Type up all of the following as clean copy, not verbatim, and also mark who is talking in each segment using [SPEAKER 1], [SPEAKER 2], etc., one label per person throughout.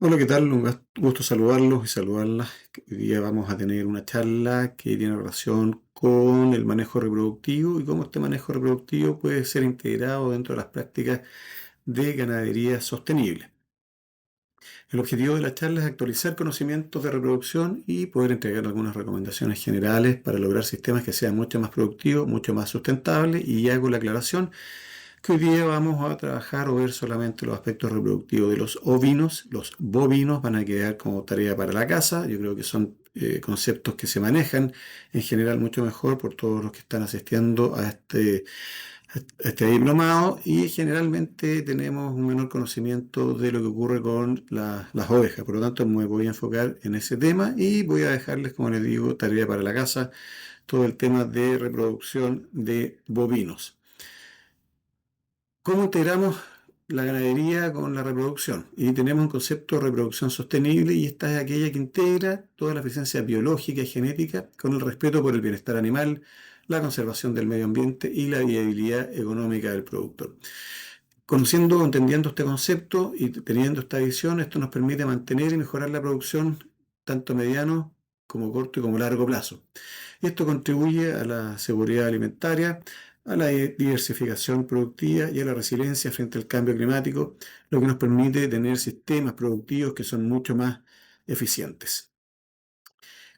[SPEAKER 1] Hola, ¿qué tal? Gusto saludarlos y saludarlas. Hoy día vamos a tener una charla que tiene relación con el manejo reproductivo y cómo este manejo reproductivo puede ser integrado dentro de las prácticas de ganadería sostenible. El objetivo de la charla es actualizar conocimientos de reproducción y poder entregar algunas recomendaciones generales para lograr sistemas que sean mucho más productivos, mucho más sustentables, y hago la aclaración que hoy día vamos a trabajar o ver solamente los aspectos reproductivos de los ovinos. Los bovinos van a quedar como tarea para la casa. Yo creo que son conceptos que se manejan en general mucho mejor por todos los que están asistiendo a este diplomado, y generalmente tenemos un menor conocimiento de lo que ocurre con las ovejas. Por lo tanto, me voy a enfocar en ese tema y voy a dejarles, como les digo, tarea para la casa, todo el tema de reproducción de bovinos. ¿Cómo integramos la ganadería con la reproducción? Y tenemos un concepto de reproducción sostenible, y esta es aquella que integra toda la eficiencia biológica y genética con el respeto por el bienestar animal, la conservación del medio ambiente y la viabilidad económica del productor. Conociendo, entendiendo este concepto y teniendo esta visión, esto nos permite mantener y mejorar la producción tanto a mediano como corto y como largo plazo. Esto contribuye a la seguridad alimentaria, a la diversificación productiva y a la resiliencia frente al cambio climático, lo que nos permite tener sistemas productivos que son mucho más eficientes.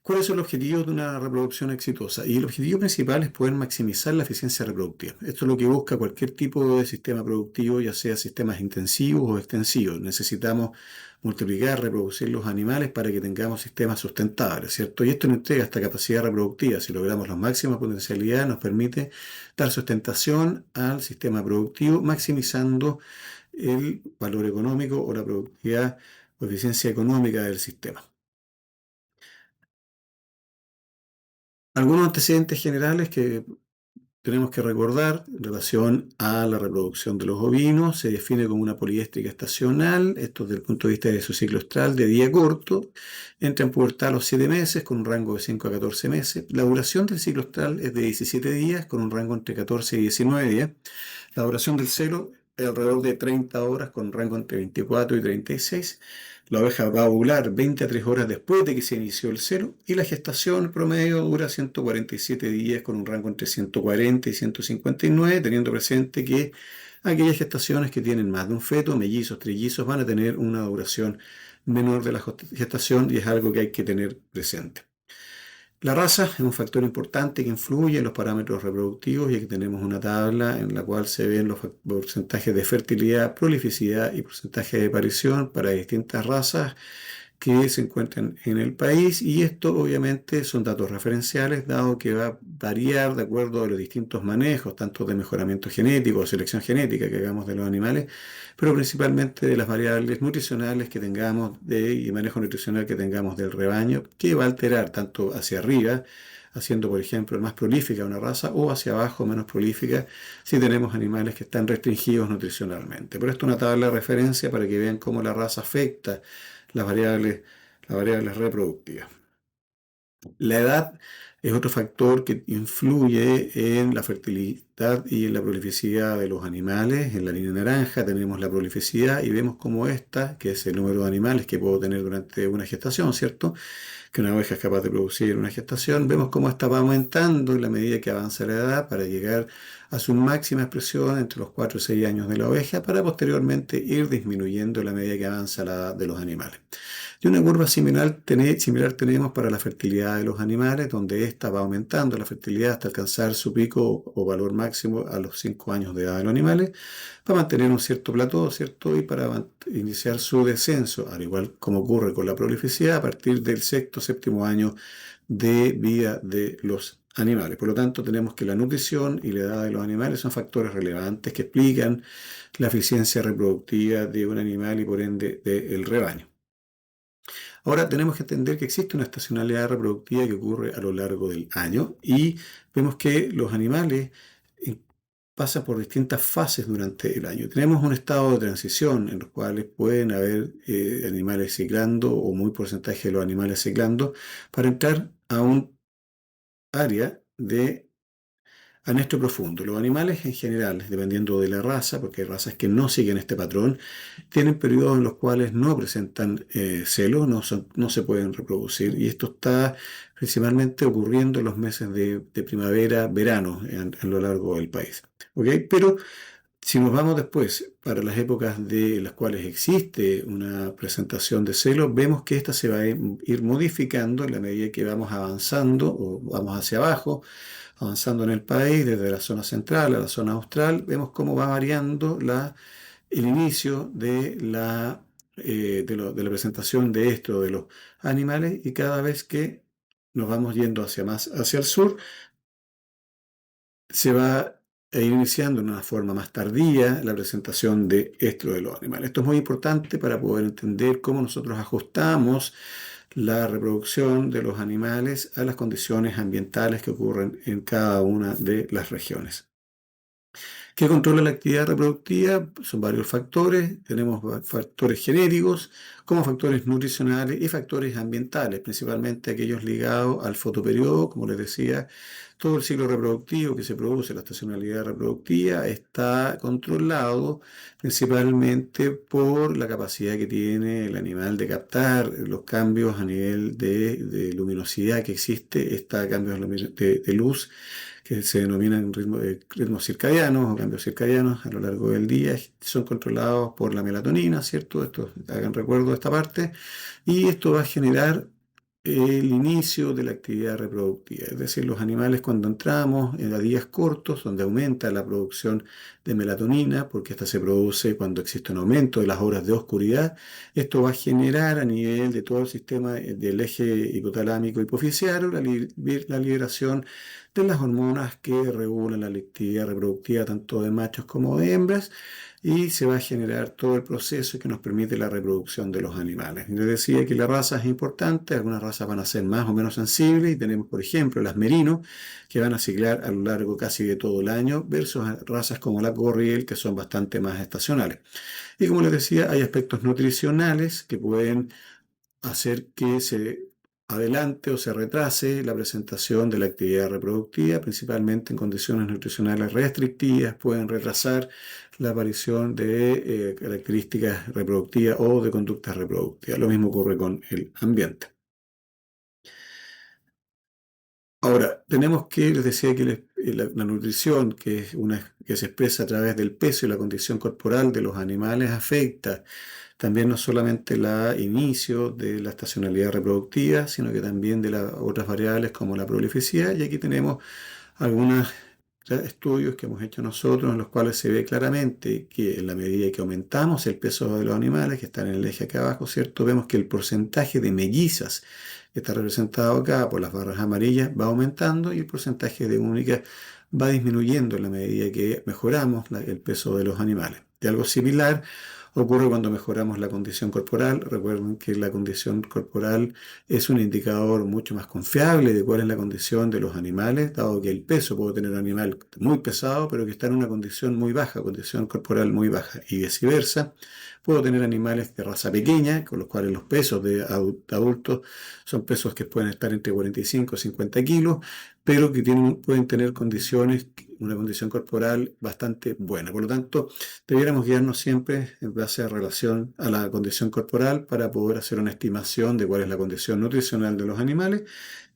[SPEAKER 1] ¿Cuáles son los objetivos de una reproducción exitosa? Y el objetivo principal es poder maximizar la eficiencia reproductiva. Esto es lo que busca cualquier tipo de sistema productivo, ya sea sistemas intensivos o extensivos. Necesitamos multiplicar, reproducir los animales para que tengamos sistemas sustentables, ¿cierto? Y esto nos entrega esta capacidad reproductiva. Si logramos la máxima potencialidad, nos permite dar sustentación al sistema productivo, maximizando el valor económico o la productividad o eficiencia económica del sistema. Algunos antecedentes generales que tenemos que recordar en relación a la reproducción de los ovinos: se define como una poliéstrica estacional, esto desde el punto de vista de su ciclo estral de día corto, entra en pubertad a los 7 meses con un rango de 5 a 14 meses. La duración del ciclo estral es de 17 días con un rango entre 14 y 19 días. La duración del celo es alrededor de 30 horas con un rango entre 24 y 36. La oveja va a ovular 20 a 3 horas después de que se inició el celo, y la gestación promedio dura 147 días con un rango entre 140 y 159, teniendo presente que aquellas gestaciones que tienen más de un feto, mellizos, trillizos, van a tener una duración menor de la gestación, y es algo que hay que tener presente. La raza es un factor importante que influye en los parámetros reproductivos, y aquí tenemos una tabla en la cual se ven los porcentajes de fertilidad, prolificidad y porcentaje de aparición para distintas razas que se encuentran en el país, y esto obviamente son datos referenciales, dado que va a variar de acuerdo a los distintos manejos, tanto de mejoramiento genético o selección genética que hagamos de los animales, pero principalmente de las variables nutricionales que tengamos y manejo nutricional que tengamos del rebaño, que va a alterar tanto hacia arriba, haciendo por ejemplo más prolífica una raza, o hacia abajo menos prolífica si tenemos animales que están restringidos nutricionalmente. Por esto una tabla de referencia para que vean cómo la raza afecta las variables, las variables reproductivas. La edad es otro factor que influye en la fertilidad y en la prolificidad de los animales. En la línea naranja tenemos la prolificidad y vemos cómo esta, que es el número de animales que puedo tener durante una gestación, ¿cierto?, que una oveja es capaz de producir en una gestación. Vemos cómo esta va aumentando en la medida que avanza la edad para llegar a su máxima expresión entre los 4 y 6 años de la oveja, para posteriormente ir disminuyendo en la medida que avanza la edad de los animales. Y una curva similar tenemos para la fertilidad de los animales, donde ésta va aumentando la fertilidad hasta alcanzar su pico o valor máximo a los 5 años de edad de los animales, para mantener un cierto plató, ¿cierto? Y para iniciar su descenso, al igual como ocurre con la prolificidad, a partir del sexto, séptimo año de vida de los animales. Por lo tanto, tenemos que la nutrición y la edad de los animales son factores relevantes que explican la eficiencia reproductiva de un animal y por ende del rebaño. Ahora tenemos que entender que existe una estacionalidad reproductiva que ocurre a lo largo del año, y vemos que los animales eh, pasan por distintas fases durante el año. Tenemos un estado de transición en los cuales pueden haber animales ciclando, o muy porcentaje de los animales ciclando, para entrar a un área de Anestro profundo. Los animales en general, dependiendo de la raza, porque hay razas que no siguen este patrón, tienen periodos en los cuales no presentan celos, no se pueden reproducir. Y esto está principalmente ocurriendo en los meses de primavera, verano, a lo largo del país. ¿Ok? Pero si nos vamos después para las épocas de las cuales existe una presentación de celos, vemos que esta se va a ir modificando en la medida que vamos avanzando o vamos hacia abajo, avanzando en el país, desde la zona central a la zona austral, vemos cómo va variando el inicio de la presentación de esto, de los animales, y cada vez que nos vamos yendo más hacia el sur, se va a ir iniciando en una forma más tardía la presentación de esto de los animales. Esto es muy importante para poder entender cómo nosotros ajustamos la reproducción de los animales a las condiciones ambientales que ocurren en cada una de las regiones. ¿Qué controla la actividad reproductiva? Son varios factores. Tenemos factores genéticos, como factores nutricionales y factores ambientales, principalmente aquellos ligados al fotoperiodo. Como les decía, todo el ciclo reproductivo que se produce, la estacionalidad reproductiva, está controlado principalmente por la capacidad que tiene el animal de captar los cambios a nivel de luminosidad que existe, cambios de luz que se denominan ritmos circadianos o cambios circadianos a lo largo del día, son controlados por la melatonina, ¿cierto? Esto, hagan recuerdo de esta parte, y esto va a generar el inicio de la actividad reproductiva, es decir, los animales cuando entramos a días cortos, donde aumenta la producción de melatonina, porque esta se produce cuando existe un aumento de las horas de oscuridad, esto va a generar a nivel de todo el sistema del eje hipotalámico hipofisiario la liberación de las hormonas que regulan la actividad reproductiva tanto de machos como de hembras, y se va a generar todo el proceso que nos permite la reproducción de los animales. Les decía que la raza es importante, algunas razas van a ser más o menos sensibles, y tenemos, por ejemplo, las merino, que van a ciclar a lo largo casi de todo el año, versus razas como la Corriel, que son bastante más estacionales. Y como les decía, hay aspectos nutricionales que pueden hacer que se adelante o se retrase la presentación de la actividad reproductiva, principalmente en condiciones nutricionales restrictivas, pueden retrasar la aparición de características reproductivas o de conductas reproductivas. Lo mismo ocurre con el ambiente. Ahora, tenemos que, les decía que la nutrición, que se expresa a través del peso y la condición corporal de los animales, afecta también no solamente el inicio de la estacionalidad reproductiva, sino que también de las otras variables como la prolificidad. Y aquí tenemos algunos estudios que hemos hecho nosotros en los cuales se ve claramente que en la medida que aumentamos el peso de los animales, que están en el eje acá abajo, ¿cierto? Vemos que el porcentaje de mellizas que está representado acá por las barras amarillas va aumentando, y el porcentaje de únicas va disminuyendo en la medida que mejoramos el peso de los animales. De algo similar ocurre cuando mejoramos la condición corporal. Recuerden que la condición corporal es un indicador mucho más confiable de cuál es la condición de los animales, dado que el peso puede tener un animal muy pesado, pero que está en una condición muy baja, condición corporal muy baja, y viceversa. Puedo tener animales de raza pequeña, con los cuales los pesos de adultos son pesos que pueden estar entre 45 y 50 kilos, pero que pueden tener una condición corporal bastante buena. Por lo tanto, debiéramos guiarnos siempre en base a relación a la condición corporal para poder hacer una estimación de cuál es la condición nutricional de los animales.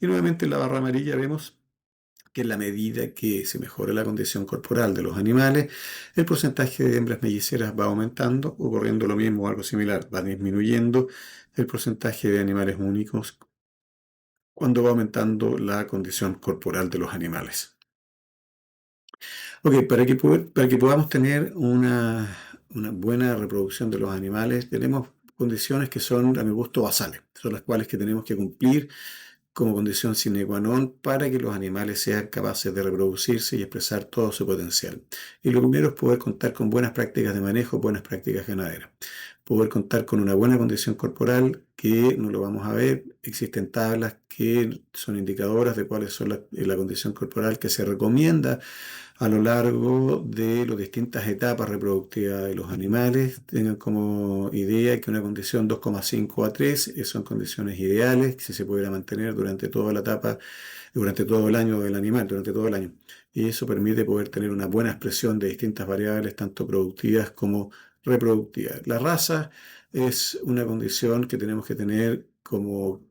[SPEAKER 1] Y nuevamente en la barra amarilla vemos que en la medida que se mejora la condición corporal de los animales, el porcentaje de hembras melliceras va aumentando, ocurriendo lo mismo o algo similar, va disminuyendo el porcentaje de animales únicos cuando va aumentando la condición corporal de los animales. Ok, para que podamos tener una buena reproducción de los animales, tenemos condiciones que son, a mi gusto, basales. Son las cuales que tenemos que cumplir como condición sine qua non para que los animales sean capaces de reproducirse y expresar todo su potencial. Y lo primero es poder contar con buenas prácticas de manejo, buenas prácticas ganaderas. Poder contar con una buena condición corporal, que no lo vamos a ver. Existen tablas que son indicadoras de cuáles son la condición corporal que se recomienda a lo largo de las distintas etapas reproductivas de los animales. Tengan como idea que una condición 2,5 a 3 son condiciones ideales, que se pudiera mantener durante toda la etapa, durante todo el año del animal, durante todo el año. y eso permite poder tener una buena expresión de distintas variables, tanto productivas como reproductivas. La raza es una condición que tenemos que tener como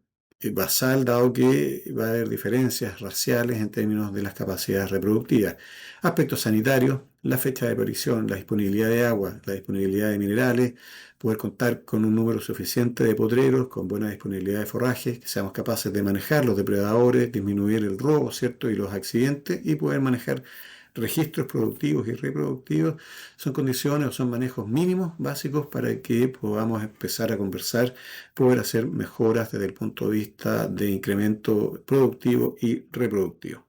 [SPEAKER 1] basal, dado que va a haber diferencias raciales en términos de las capacidades reproductivas. Aspectos sanitarios, la fecha de aparición, la disponibilidad de agua, la disponibilidad de minerales, poder contar con un número suficiente de potreros, con buena disponibilidad de forrajes, que seamos capaces de manejar los depredadores, disminuir el robo, ¿cierto? Y los accidentes, y poder manejar registros productivos y reproductivos, son condiciones o son manejos mínimos básicos para que podamos empezar a conversar, poder hacer mejoras desde el punto de vista de incremento productivo y reproductivo.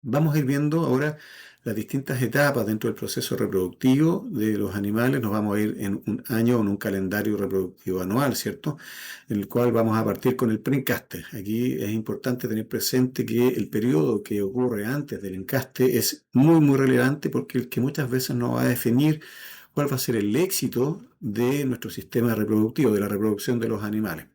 [SPEAKER 1] Vamos a ir viendo ahora las distintas etapas dentro del proceso reproductivo de los animales. Nos vamos a ir en un año o en un calendario reproductivo anual, ¿cierto? En el cual vamos a partir con el preencaste. Aquí es importante tener presente que el periodo que ocurre antes del encaste es muy, muy relevante, porque el que muchas veces nos va a definir cuál va a ser el éxito de nuestro sistema reproductivo, de la reproducción de los animales.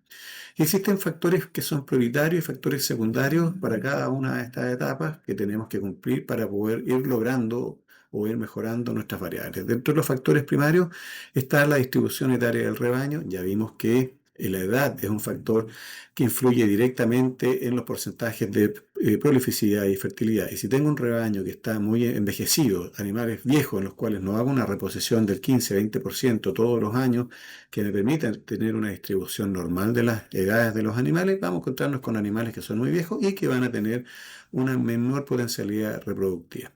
[SPEAKER 1] Existen factores que son prioritarios y factores secundarios para cada una de estas etapas que tenemos que cumplir para poder ir logrando o ir mejorando nuestras variables. Dentro de los factores primarios está la distribución etaria del rebaño. Ya vimos que la edad es un factor que influye directamente en los porcentajes de prolificidad y fertilidad. Y si tengo un rebaño que está muy envejecido, animales viejos en los cuales no hago una reposición del 15-20% todos los años, que me permitan tener una distribución normal de las edades de los animales, vamos a encontrarnos con animales que son muy viejos y que van a tener una menor potencialidad reproductiva.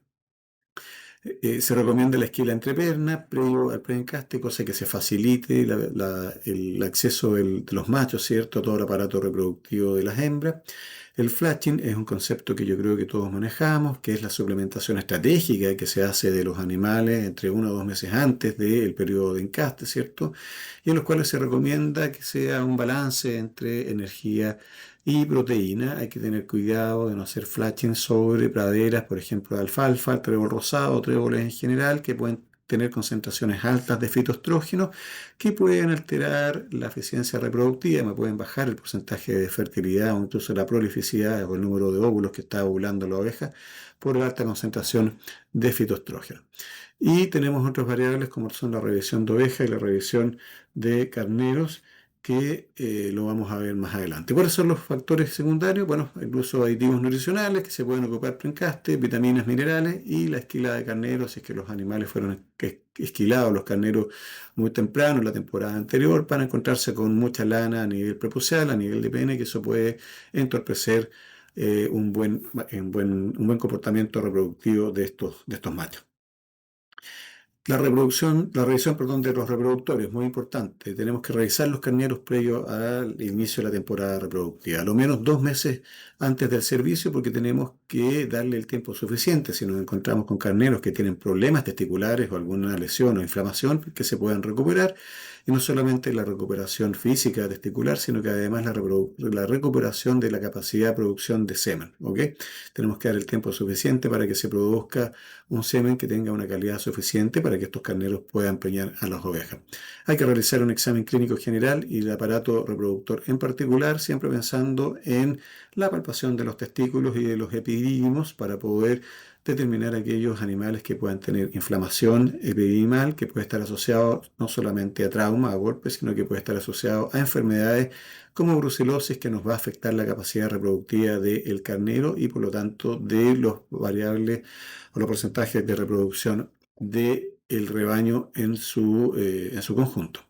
[SPEAKER 1] Se recomienda la esquila entre piernas previo al preencaste, cosa que se facilite el acceso de los machos, ¿cierto?, a todo el aparato reproductivo de las hembras. El flatching es un concepto que yo creo que todos manejamos, que es la suplementación estratégica que se hace de los animales entre 1 o 2 meses antes del periodo de encaste, ¿cierto? Y en los cuales se recomienda que sea un balance entre energía y proteína. Hay que tener cuidado de no hacer flatching sobre praderas, por ejemplo, de alfalfa, trébol rosado, tréboles en general, que pueden tener concentraciones altas de fitoestrógenos que pueden alterar la eficiencia reproductiva, me pueden bajar el porcentaje de fertilidad o incluso la prolificidad o el número de óvulos que está ovulando la oveja por la alta concentración de fitoestrógenos. Y tenemos otras variables como son la revisión de oveja y la revisión de carneros, que lo vamos a ver más adelante. ¿Cuáles son los factores secundarios? Bueno, incluso aditivos nutricionales que se pueden ocupar preencaste, vitaminas, minerales y la esquila de carneros, si es que los animales fueron esquilados, los carneros, muy temprano en la temporada anterior, para encontrarse con mucha lana a nivel prepucial, a nivel de pene, que eso puede entorpecer un buen comportamiento reproductivo de estos machos. La revisión, perdón, de los reproductores, muy importante. Tenemos que revisar los carneros previo al inicio de la temporada reproductiva, a lo menos 2 meses antes del servicio, porque tenemos que darle el tiempo suficiente. Si nos encontramos con carneros que tienen problemas testiculares o alguna lesión o inflamación, que se puedan recuperar. Y no solamente la recuperación física testicular, sino que además la recuperación de la capacidad de producción de semen. ¿Ok? Tenemos que dar el tiempo suficiente para que se produzca un semen que tenga una calidad suficiente para que estos carneros puedan preñar a las ovejas. Hay que realizar un examen clínico general y el aparato reproductor en particular, siempre pensando en la palpación de los testículos y de los epidídimos para poder determinar aquellos animales que puedan tener inflamación epididimal, que puede estar asociado no solamente a trauma, a golpes, sino que puede estar asociado a enfermedades como brucelosis, que nos va a afectar la capacidad reproductiva del carnero y por lo tanto de los variables o los porcentajes de reproducción del rebaño en su conjunto.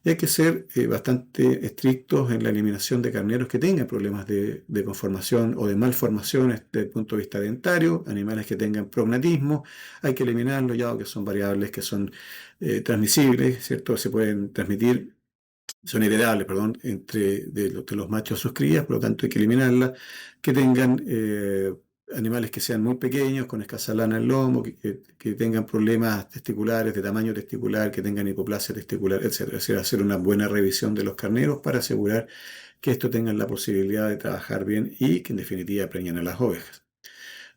[SPEAKER 1] Y hay que ser bastante estrictos en la eliminación de carneros que tengan problemas de conformación o de malformaciones desde el punto de vista dentario, animales que tengan prognatismo, hay que eliminarlos ya que son variables que son transmisibles, ¿cierto? Se pueden transmitir, son heredables, perdón, de los machos a sus crías, por lo tanto hay que eliminarlas, que tengan animales que sean muy pequeños, con escasa lana en el lomo, que tengan problemas testiculares, de tamaño testicular, que tengan hipoplasia testicular, etc. Es decir, hacer una buena revisión de los carneros para asegurar que estos tengan la posibilidad de trabajar bien y que en definitiva preñen a las ovejas.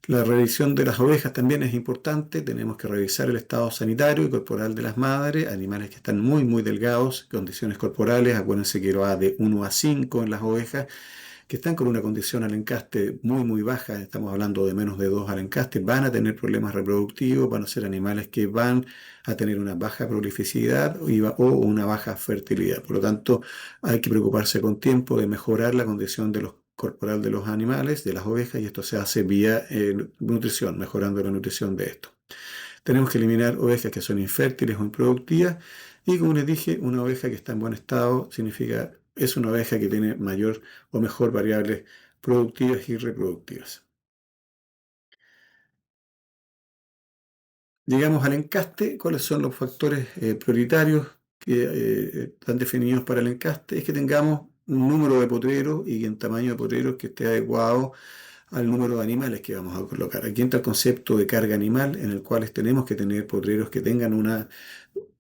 [SPEAKER 1] La revisión de las ovejas también es importante. Tenemos que revisar el estado sanitario y corporal de las madres, animales que están muy, muy delgados, condiciones corporales. Acuérdense que va de 1 a 5 en las ovejas que están con una condición al encaste muy, muy baja, estamos hablando de menos de 2 al encaste, van a tener problemas reproductivos, van a ser animales que van a tener una baja prolificidad o una baja fertilidad. Por lo tanto, hay que preocuparse con tiempo de mejorar la condición corporal de los animales, de las ovejas, y esto se hace vía nutrición, mejorando la nutrición de esto. Tenemos que eliminar ovejas que son infértiles o improductivas. Y como les dije, una oveja que está en buen estado es una oveja que tiene mayor o mejor variables productivas y reproductivas. Llegamos al encaste. ¿Cuáles son los factores prioritarios que están definidos para el encaste? Es que tengamos un número de potreros y en tamaño de potreros que esté adecuado al número de animales que vamos a colocar. Aquí entra el concepto de carga animal, en el cual tenemos que tener potreros que tengan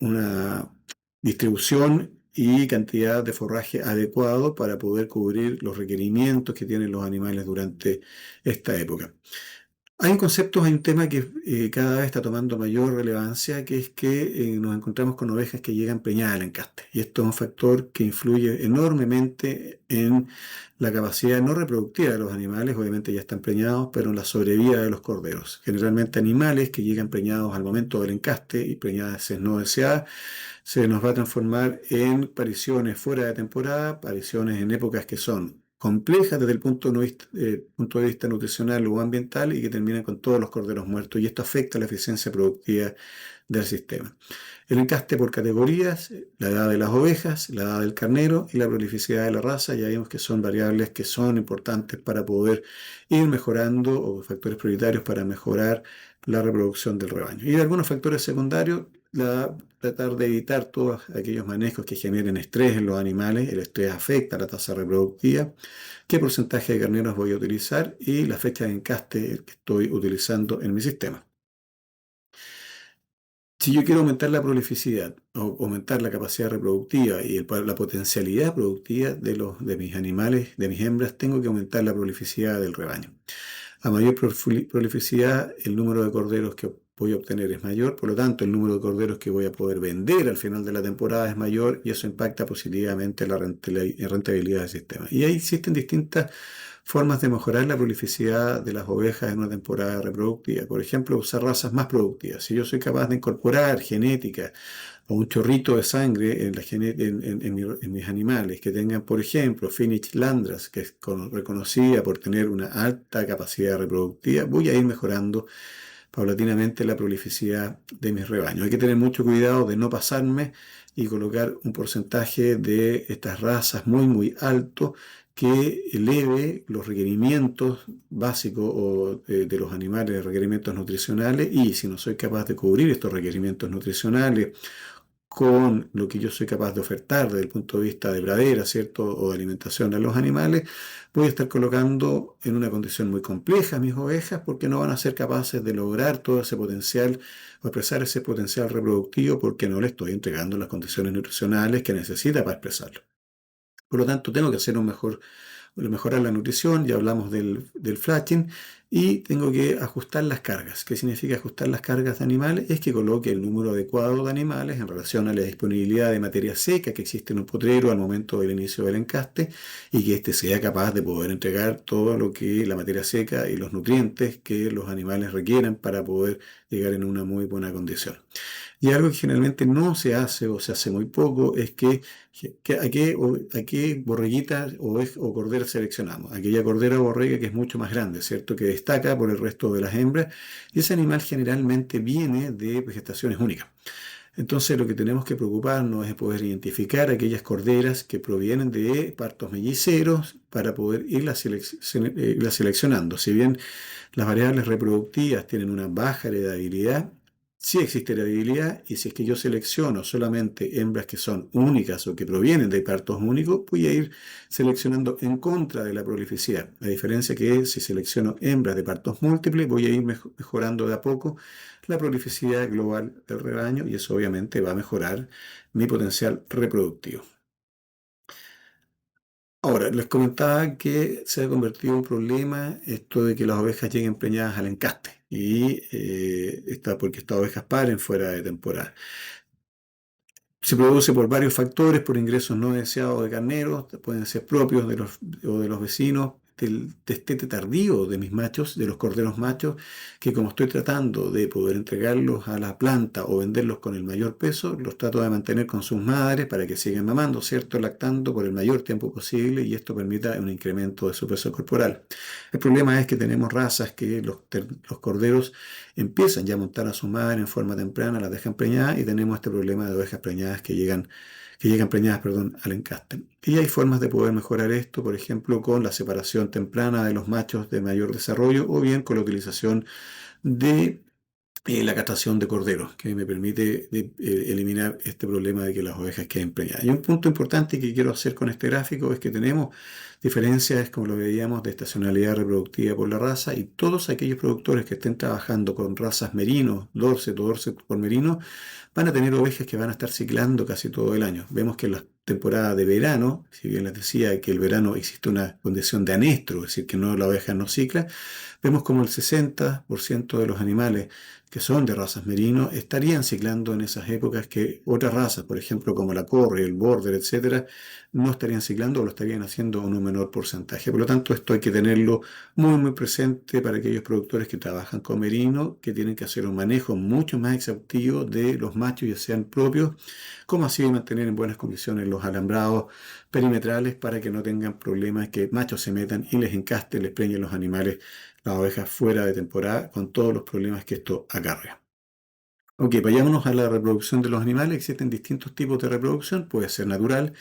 [SPEAKER 1] una distribución y cantidad de forraje adecuado para poder cubrir los requerimientos que tienen los animales durante esta época. Hay un concepto, hay un tema que cada vez está tomando mayor relevancia, que es que nos encontramos con ovejas que llegan preñadas al encaste. Y esto es un factor que influye enormemente en la capacidad no reproductiva de los animales. Obviamente ya están preñados, pero en la sobrevida de los corderos. Generalmente animales que llegan preñados al momento del encaste y preñadas no deseadas, se nos va a transformar en pariciones fuera de temporada, pariciones en épocas que son complejas desde el punto de vista nutricional o ambiental y que terminan con todos los corderos muertos, y esto afecta la eficiencia productiva del sistema. El encaste por categorías, la edad de las ovejas, la edad del carnero y la prolificidad de la raza, ya vimos que son variables que son importantes para poder ir mejorando, o factores prioritarios para mejorar la reproducción del rebaño. Y algunos factores secundarios, tratar de evitar todos aquellos manejos que generen estrés en los animales. El estrés afecta a la tasa reproductiva, qué porcentaje de carneros voy a utilizar y la fecha de encaste que estoy utilizando en mi sistema. Si yo quiero aumentar la prolificidad o aumentar la capacidad reproductiva y la potencialidad productiva de mis animales, de mis hembras, tengo que aumentar la prolificidad del rebaño. A mayor prolificidad, el número de corderos que voy a obtener es mayor, por lo tanto, el número de corderos que voy a poder vender al final de la temporada es mayor, y eso impacta positivamente la rentabilidad del sistema. Y ahí existen distintas formas de mejorar la prolificidad de las ovejas en una temporada reproductiva. Por ejemplo, usar razas más productivas. Si yo soy capaz de incorporar genética o un chorrito de sangre en mis animales, que tengan, por ejemplo, Finnish Landras, que es reconocida por tener una alta capacidad reproductiva, voy a ir mejorando paulatinamente la prolificidad de mis rebaños. Hay que tener mucho cuidado de no pasarme y colocar un porcentaje de estas razas muy, muy alto, que eleve los requerimientos básicos de los animales, requerimientos nutricionales, y si no soy capaz de cubrir estos requerimientos nutricionales con lo que yo soy capaz de ofertar desde el punto de vista de pradera, ¿cierto? O de alimentación a los animales, voy a estar colocando en una condición muy compleja a mis ovejas, porque no van a ser capaces de lograr todo ese potencial o expresar ese potencial reproductivo, porque no le estoy entregando las condiciones nutricionales que necesita para expresarlo. Por lo tanto, tengo que hacer mejorar la nutrición. Ya hablamos del flatching, y tengo que ajustar las cargas. ¿Qué significa ajustar las cargas de animales? Es que coloque el número adecuado de animales en relación a la disponibilidad de materia seca que existe en un potrero al momento del inicio del encaste, y que éste sea capaz de poder entregar todo lo que la materia seca y los nutrientes que los animales requieran para poder llegar en una muy buena condición. Y algo que generalmente no se hace o se hace muy poco es a qué borreguita o cordera seleccionamos. Aquella cordera o borrega que es mucho más grande, ¿cierto? Que destaca por el resto de las hembras, y ese animal generalmente viene de gestaciones únicas. Entonces, lo que tenemos que preocuparnos es poder identificar aquellas corderas que provienen de partos melliceros para poder irlas seleccionando. Si bien las variables reproductivas tienen una baja heredabilidad, sí existe heredabilidad, y si es que yo selecciono solamente hembras que son únicas o que provienen de partos únicos, voy a ir seleccionando en contra de la prolificidad. La diferencia que es, si selecciono hembras de partos múltiples, voy a ir mejorando de a poco la prolificidad global del rebaño, y eso obviamente va a mejorar mi potencial reproductivo. Ahora, les comentaba que se ha convertido en un problema esto de que las ovejas lleguen preñadas al encaste, y porque estas ovejas paren fuera de temporada. Se produce por varios factores, por ingresos no deseados de carneros, pueden ser propios o de los vecinos, del destete tardío de mis machos, de los corderos machos, que como estoy tratando de poder entregarlos a la planta o venderlos con el mayor peso, los trato de mantener con sus madres para que sigan mamando, ¿cierto? Lactando por el mayor tiempo posible y esto permita un incremento de su peso corporal. El problema es que tenemos razas que los corderos empiezan ya a montar a su madre en forma temprana, las dejan preñadas y tenemos este problema de ovejas preñadas que llegan preñadas, perdón, al encaste. Y hay formas de poder mejorar esto, por ejemplo, con la separación temprana de los machos de mayor desarrollo o bien con la utilización de la castración de corderos, que me permite eliminar este problema de que las ovejas queden preñadas. Y un punto importante que quiero hacer con este gráfico es que tenemos diferencias, como lo veíamos, de estacionalidad reproductiva por la raza y todos aquellos productores que estén trabajando con razas merino, Dorset o Dorset por merino, van a tener ovejas que van a estar ciclando casi todo el año. Vemos que en la temporada de verano, si bien les decía que el verano existe una condición de anestro, es decir, que no, la oveja no cicla, vemos como el 60% de los animales que son de razas merino estarían ciclando en esas épocas que otras razas, por ejemplo, como la Corri, el Border, etcétera, no estarían ciclando o lo estarían haciendo en un menor porcentaje. Por lo tanto, esto hay que tenerlo muy, muy presente para aquellos productores que trabajan con merino, que tienen que hacer un manejo mucho más exhaustivo de los machos, ya sean propios, como así mantener en buenas condiciones los alambrados perimetrales para que no tengan problemas que machos se metan y les encasten, les preñen los animales, las ovejas fuera de temporada, con todos los problemas que esto acarrea. Ok, vayámonos a la reproducción de los animales. Existen distintos tipos de reproducción, puede ser natural,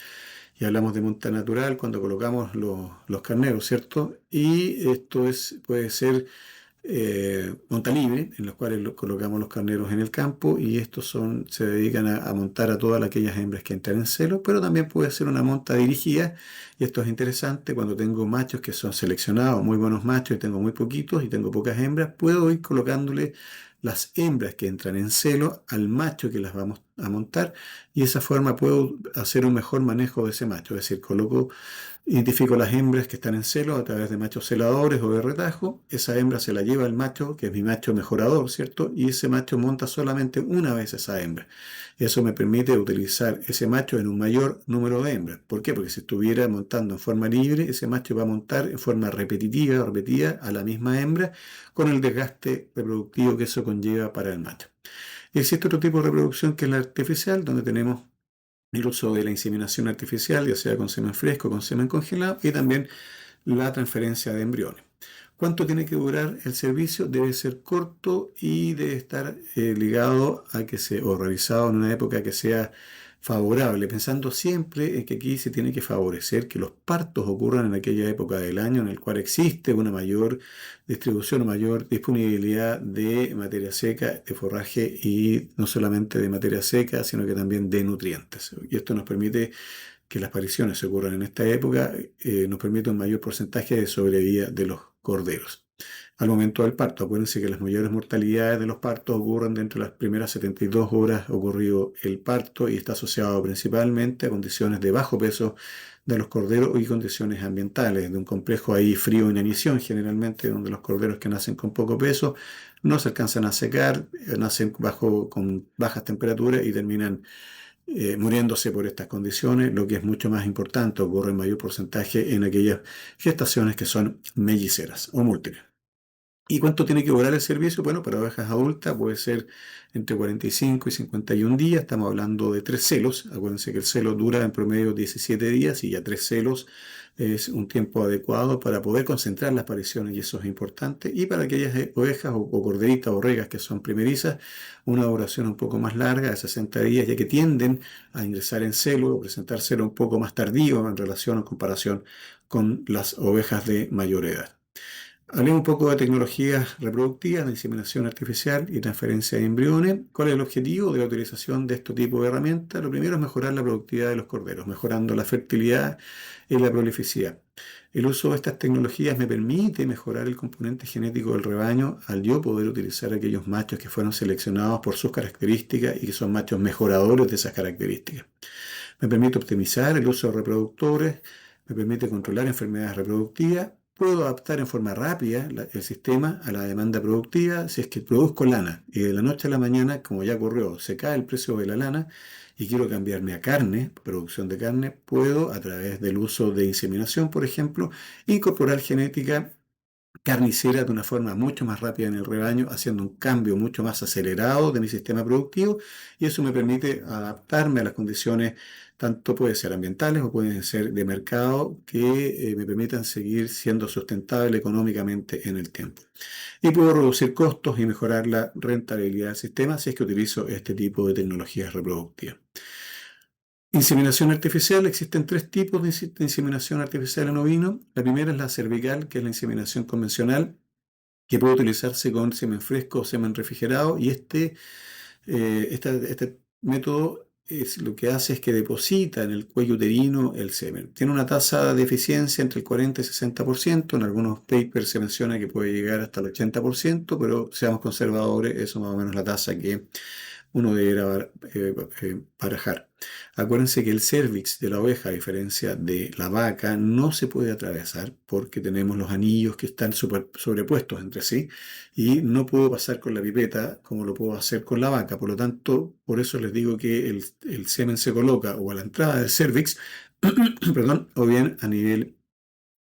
[SPEAKER 1] y hablamos de monta natural cuando colocamos los carneros, ¿cierto? Y esto puede ser monta libre, en los cuales colocamos los carneros en el campo y estos se dedican a montar a todas aquellas hembras que entran en celo, pero también puede ser una monta dirigida y esto es interesante cuando tengo machos que son seleccionados, muy buenos machos y tengo muy poquitos y tengo pocas hembras, puedo ir colocándole las hembras que entran en celo al macho que las vamos a montar y de esa forma puedo hacer un mejor manejo de ese macho, es decir, identifico las hembras que están en celo a través de machos celadores o de retajo. Esa hembra se la lleva el macho, que es mi macho mejorador, ¿cierto? Y ese macho monta solamente una vez esa hembra. Eso me permite utilizar ese macho en un mayor número de hembras. ¿Por qué? Porque si estuviera montando en forma libre, ese macho va a montar en forma repetitiva, repetida a la misma hembra, con el desgaste reproductivo que eso conlleva para el macho. Y existe otro tipo de reproducción que es la artificial, donde tenemos el uso de la inseminación artificial, ya sea con semen fresco o con semen congelado, y también la transferencia de embriones. ¿Cuánto tiene que durar el servicio? Debe ser corto y debe estar ligado a o realizado en una época que sea favorable, pensando siempre en que aquí se tiene que favorecer que los partos ocurran en aquella época del año en el cual existe una mayor distribución o mayor disponibilidad de materia seca, de forraje y no solamente de materia seca, sino que también de nutrientes. Y esto nos permite que las apariciones ocurran en esta época, nos permite un mayor porcentaje de sobrevida de los corderos. Al momento del parto, acuérdense que las mayores mortalidades de los partos ocurren dentro de las primeras 72 horas ocurrido el parto y está asociado principalmente a condiciones de bajo peso de los corderos y condiciones ambientales, de un complejo ahí frío inanición generalmente, donde los corderos que nacen con poco peso no se alcanzan a secar, nacen con bajas temperaturas y terminan muriéndose por estas condiciones, lo que es mucho más importante, ocurre en mayor porcentaje en aquellas gestaciones que son melliceras o múltiples. ¿Y cuánto tiene que durar el servicio? Bueno, para ovejas adultas puede ser entre 45 y 51 días. Estamos hablando de 3 celos. Acuérdense que el celo dura en promedio 17 días y ya 3 celos es un tiempo adecuado para poder concentrar las apariciones y eso es importante. Y para aquellas ovejas o corderitas o regas que son primerizas, una duración un poco más larga de 60 días, ya que tienden a ingresar en celo o presentar celo un poco más tardío en relación o comparación con las ovejas de mayor edad. Hablemos un poco de tecnologías reproductivas, de inseminación artificial y transferencia de embriones. ¿Cuál es el objetivo de la utilización de este tipo de herramientas? Lo primero es mejorar la productividad de los corderos, mejorando la fertilidad y la prolificidad. El uso de estas tecnologías me permite mejorar el componente genético del rebaño al yo poder utilizar aquellos machos que fueron seleccionados por sus características y que son machos mejoradores de esas características. Me permite optimizar el uso de reproductores, me permite controlar enfermedades reproductivas puedo adaptar en forma rápida el sistema a la demanda productiva si es que produzco lana y de la noche a la mañana, como ya ocurrió, se cae el precio de la lana y quiero cambiarme a carne, producción de carne, puedo a través del uso de inseminación, por ejemplo, incorporar genética carnicera de una forma mucho más rápida en el rebaño, haciendo un cambio mucho más acelerado de mi sistema productivo y eso me permite adaptarme a las condiciones, tanto pueden ser ambientales o pueden ser de mercado, que me permitan seguir siendo sustentable económicamente en el tiempo. Y puedo reducir costos y mejorar la rentabilidad del sistema si es que utilizo este tipo de tecnologías reproductivas. Inseminación artificial, existen tres tipos de inseminación artificial en ovino. La primera es la cervical, que es la inseminación convencional, que puede utilizarse con semen fresco o semen refrigerado, y este método lo que hace es que deposita en el cuello uterino el semen. Tiene una tasa de eficiencia entre el 40 y 60%, en algunos papers se menciona que puede llegar hasta el 80%, pero seamos conservadores, eso es más o menos la tasa que uno deberá barajar. Acuérdense que el cérvix de la oveja, a diferencia de la vaca, no se puede atravesar porque tenemos los anillos que están sobrepuestos entre sí y no puedo pasar con la pipeta como lo puedo hacer con la vaca. Por lo tanto, por eso les digo que el semen se coloca o a la entrada del cérvix, perdón, o bien a nivel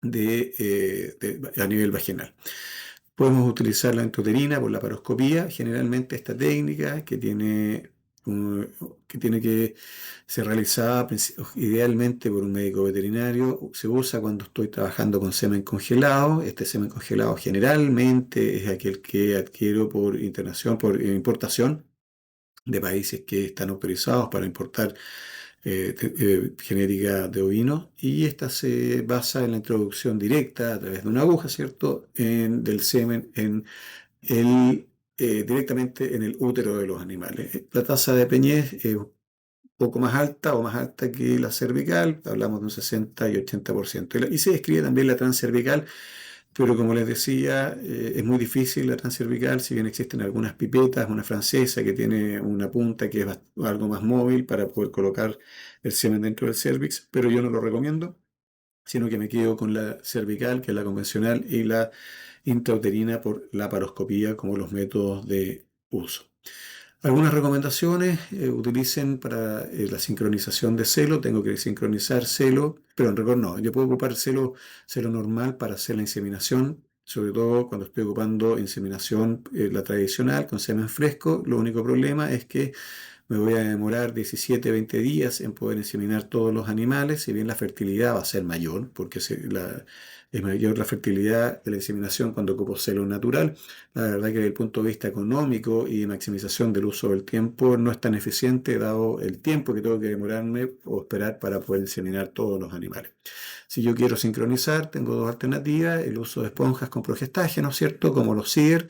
[SPEAKER 1] a nivel vaginal. Podemos utilizar la intrauterina por la paroscopía. Generalmente esta técnica que tiene que ser realizada idealmente por un médico veterinario, se usa cuando estoy trabajando con semen congelado. Este semen congelado generalmente es aquel que adquiero por internación, por importación de países que están autorizados para importar genética de ovinos, y esta se basa en la introducción directa a través de una aguja, ¿cierto?, del semen directamente en el útero de los animales. La tasa de preñez es un poco más alta o más alta que la cervical, hablamos de un 60 y 80%. Y se describe también la transcervical, pero como les decía, es muy difícil la transcervical, si bien existen algunas pipetas, una francesa que tiene una punta que es algo más móvil para poder colocar el semen dentro del cervix, pero yo no lo recomiendo, sino que me quedo con la cervical, que es la convencional, y la intrauterina por la paroscopía como los métodos de uso. Algunas recomendaciones, utilicen para la sincronización de celo, tengo que sincronizar celo, pero en rigor no, yo puedo ocupar celo normal para hacer la inseminación, sobre todo cuando estoy ocupando inseminación la tradicional con semen fresco. Lo único problema es que me voy a demorar 17, 20 días en poder inseminar todos los animales, si bien la fertilidad va a ser mayor, porque es mayor la fertilidad de la inseminación cuando ocupo celo natural. La verdad que desde el punto de vista económico y de maximización del uso del tiempo no es tan eficiente dado el tiempo que tengo que demorarme o esperar para poder inseminar todos los animales. Si yo quiero sincronizar, tengo dos alternativas: el uso de esponjas con progestágeno, ¿cierto?, como los CIR,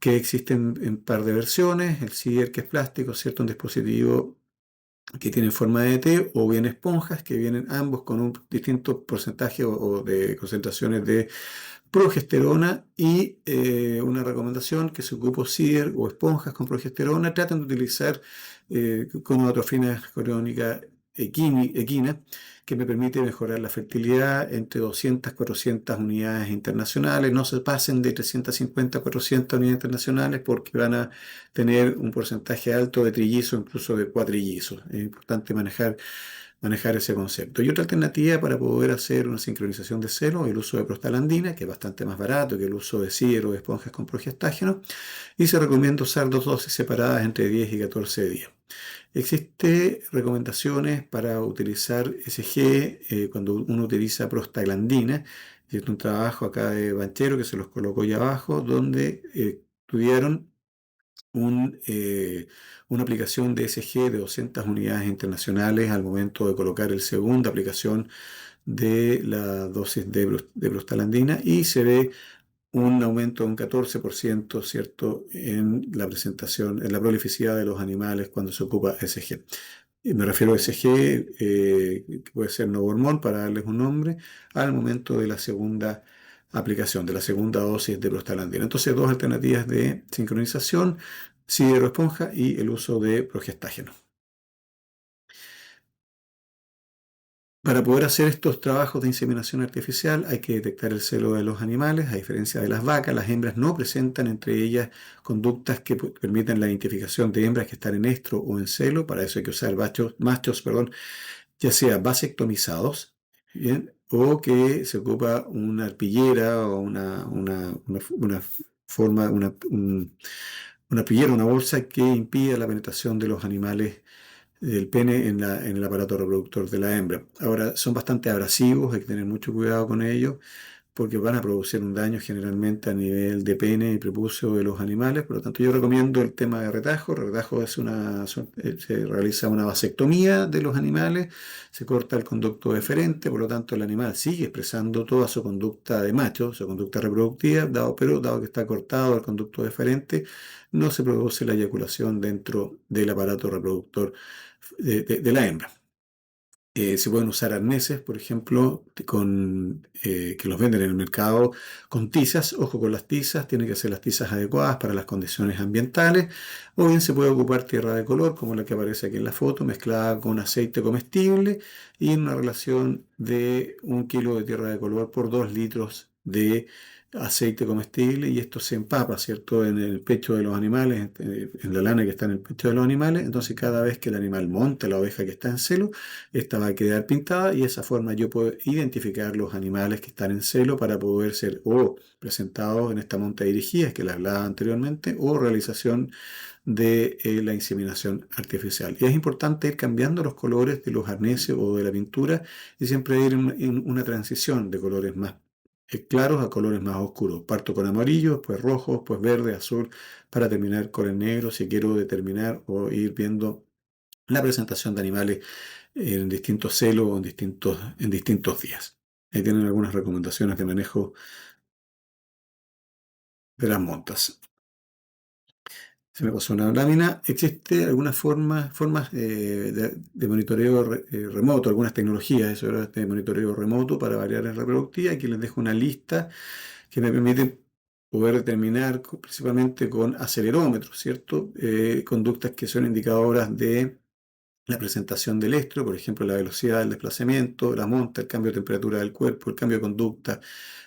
[SPEAKER 1] que existen en par de versiones. El CIR, que es plástico, ¿cierto?, un dispositivo que tiene forma de T, o bien esponjas que vienen ambos con un distinto porcentaje o de concentraciones de progesterona. Y una recomendación: que si ocupo CIR o esponjas con progesterona, traten de utilizar gonadotropina coriónica equina, que me permite mejorar la fertilidad entre 200 400 unidades internacionales. No se pasen de 350 a 400 unidades internacionales porque van a tener un porcentaje alto de trillizos, incluso de cuatrillizos. Es importante manejar ese concepto. Y otra alternativa para poder hacer una sincronización de celo es el uso de prostaglandina, que es bastante más barato que el uso de CIR o de esponjas con progestágeno, y se recomienda usar dos dosis separadas entre 10 y 14 días. Existen recomendaciones para utilizar SG cuando uno utiliza prostaglandina. Es un trabajo acá de Banchero que se los coloco ahí abajo, donde estudiaron una aplicación de SG de 200 unidades internacionales al momento de colocar el segunda aplicación de la dosis de prostaglandina, y se ve un aumento de un 14%, ¿cierto?, en la presentación, en la prolificidad de los animales cuando se ocupa SG. Me refiero a SG, que puede ser nuevo hormón, para darles un nombre, al momento de la segunda aplicación, de la segunda dosis de prostaglandina. Entonces, dos alternativas de sincronización: esponja y el uso de progestágeno. Para poder hacer estos trabajos de inseminación artificial hay que detectar el celo de los animales. A diferencia de las vacas, las hembras no presentan entre ellas conductas que permitan la identificación de hembras que están en estro o en celo. Para eso hay que usar machos, perdón, ya sea vasectomizados, ¿bien? O que se ocupa una arpillera o una forma, una arpillera, una bolsa que impida la penetración de los animales del pene en el aparato reproductor de la hembra. Ahora, son bastante abrasivos, hay que tener mucho cuidado con ellos porque van a producir un daño generalmente a nivel de pene y prepucio de los animales. Por lo tanto, yo recomiendo el tema de retajo. El retajo se realiza una vasectomía de los animales, se corta el conducto deferente, por lo tanto, el animal sigue expresando toda su conducta de macho, su conducta reproductiva, pero dado que está cortado el conducto deferente, no se produce la eyaculación dentro del aparato reproductor de la hembra. Se pueden usar arneses, por ejemplo, que los venden en el mercado con tizas. Ojo con las tizas, tienen que ser las tizas adecuadas para las condiciones ambientales. O bien se puede ocupar tierra de color, como la que aparece aquí en la foto, mezclada con aceite comestible y en una relación de 1 kilo de tierra de color por 2 litros de aceite comestible. Y esto se empapa, ¿cierto?, en el pecho de los animales, en la lana que está en el pecho de los animales. Entonces, cada vez que el animal monta la oveja que está en celo, esta va a quedar pintada y de esa forma yo puedo identificar los animales que están en celo para poder ser o presentados en esta monta dirigida, que la hablaba anteriormente, o realización de la inseminación artificial. Y es importante ir cambiando los colores de los arneses o de la pintura y siempre ir en una transición de colores más claros a colores más oscuros. Parto con amarillo, después rojo, después verde, azul, para terminar con el negro si quiero determinar o ir viendo la presentación de animales en distintos celos o en distintos días. Ahí tienen algunas recomendaciones de manejo de las montas. Se me pasó una lámina. Existe algunas formas de monitoreo remoto, algunas tecnologías eso era de monitoreo remoto para variables reproductivas. Aquí les dejo una lista que me permite poder determinar principalmente con acelerómetros, ¿cierto? Conductas que son indicadoras de la presentación del estro, por ejemplo, la velocidad del desplazamiento, la monta, el cambio de temperatura del cuerpo, el cambio de conducta,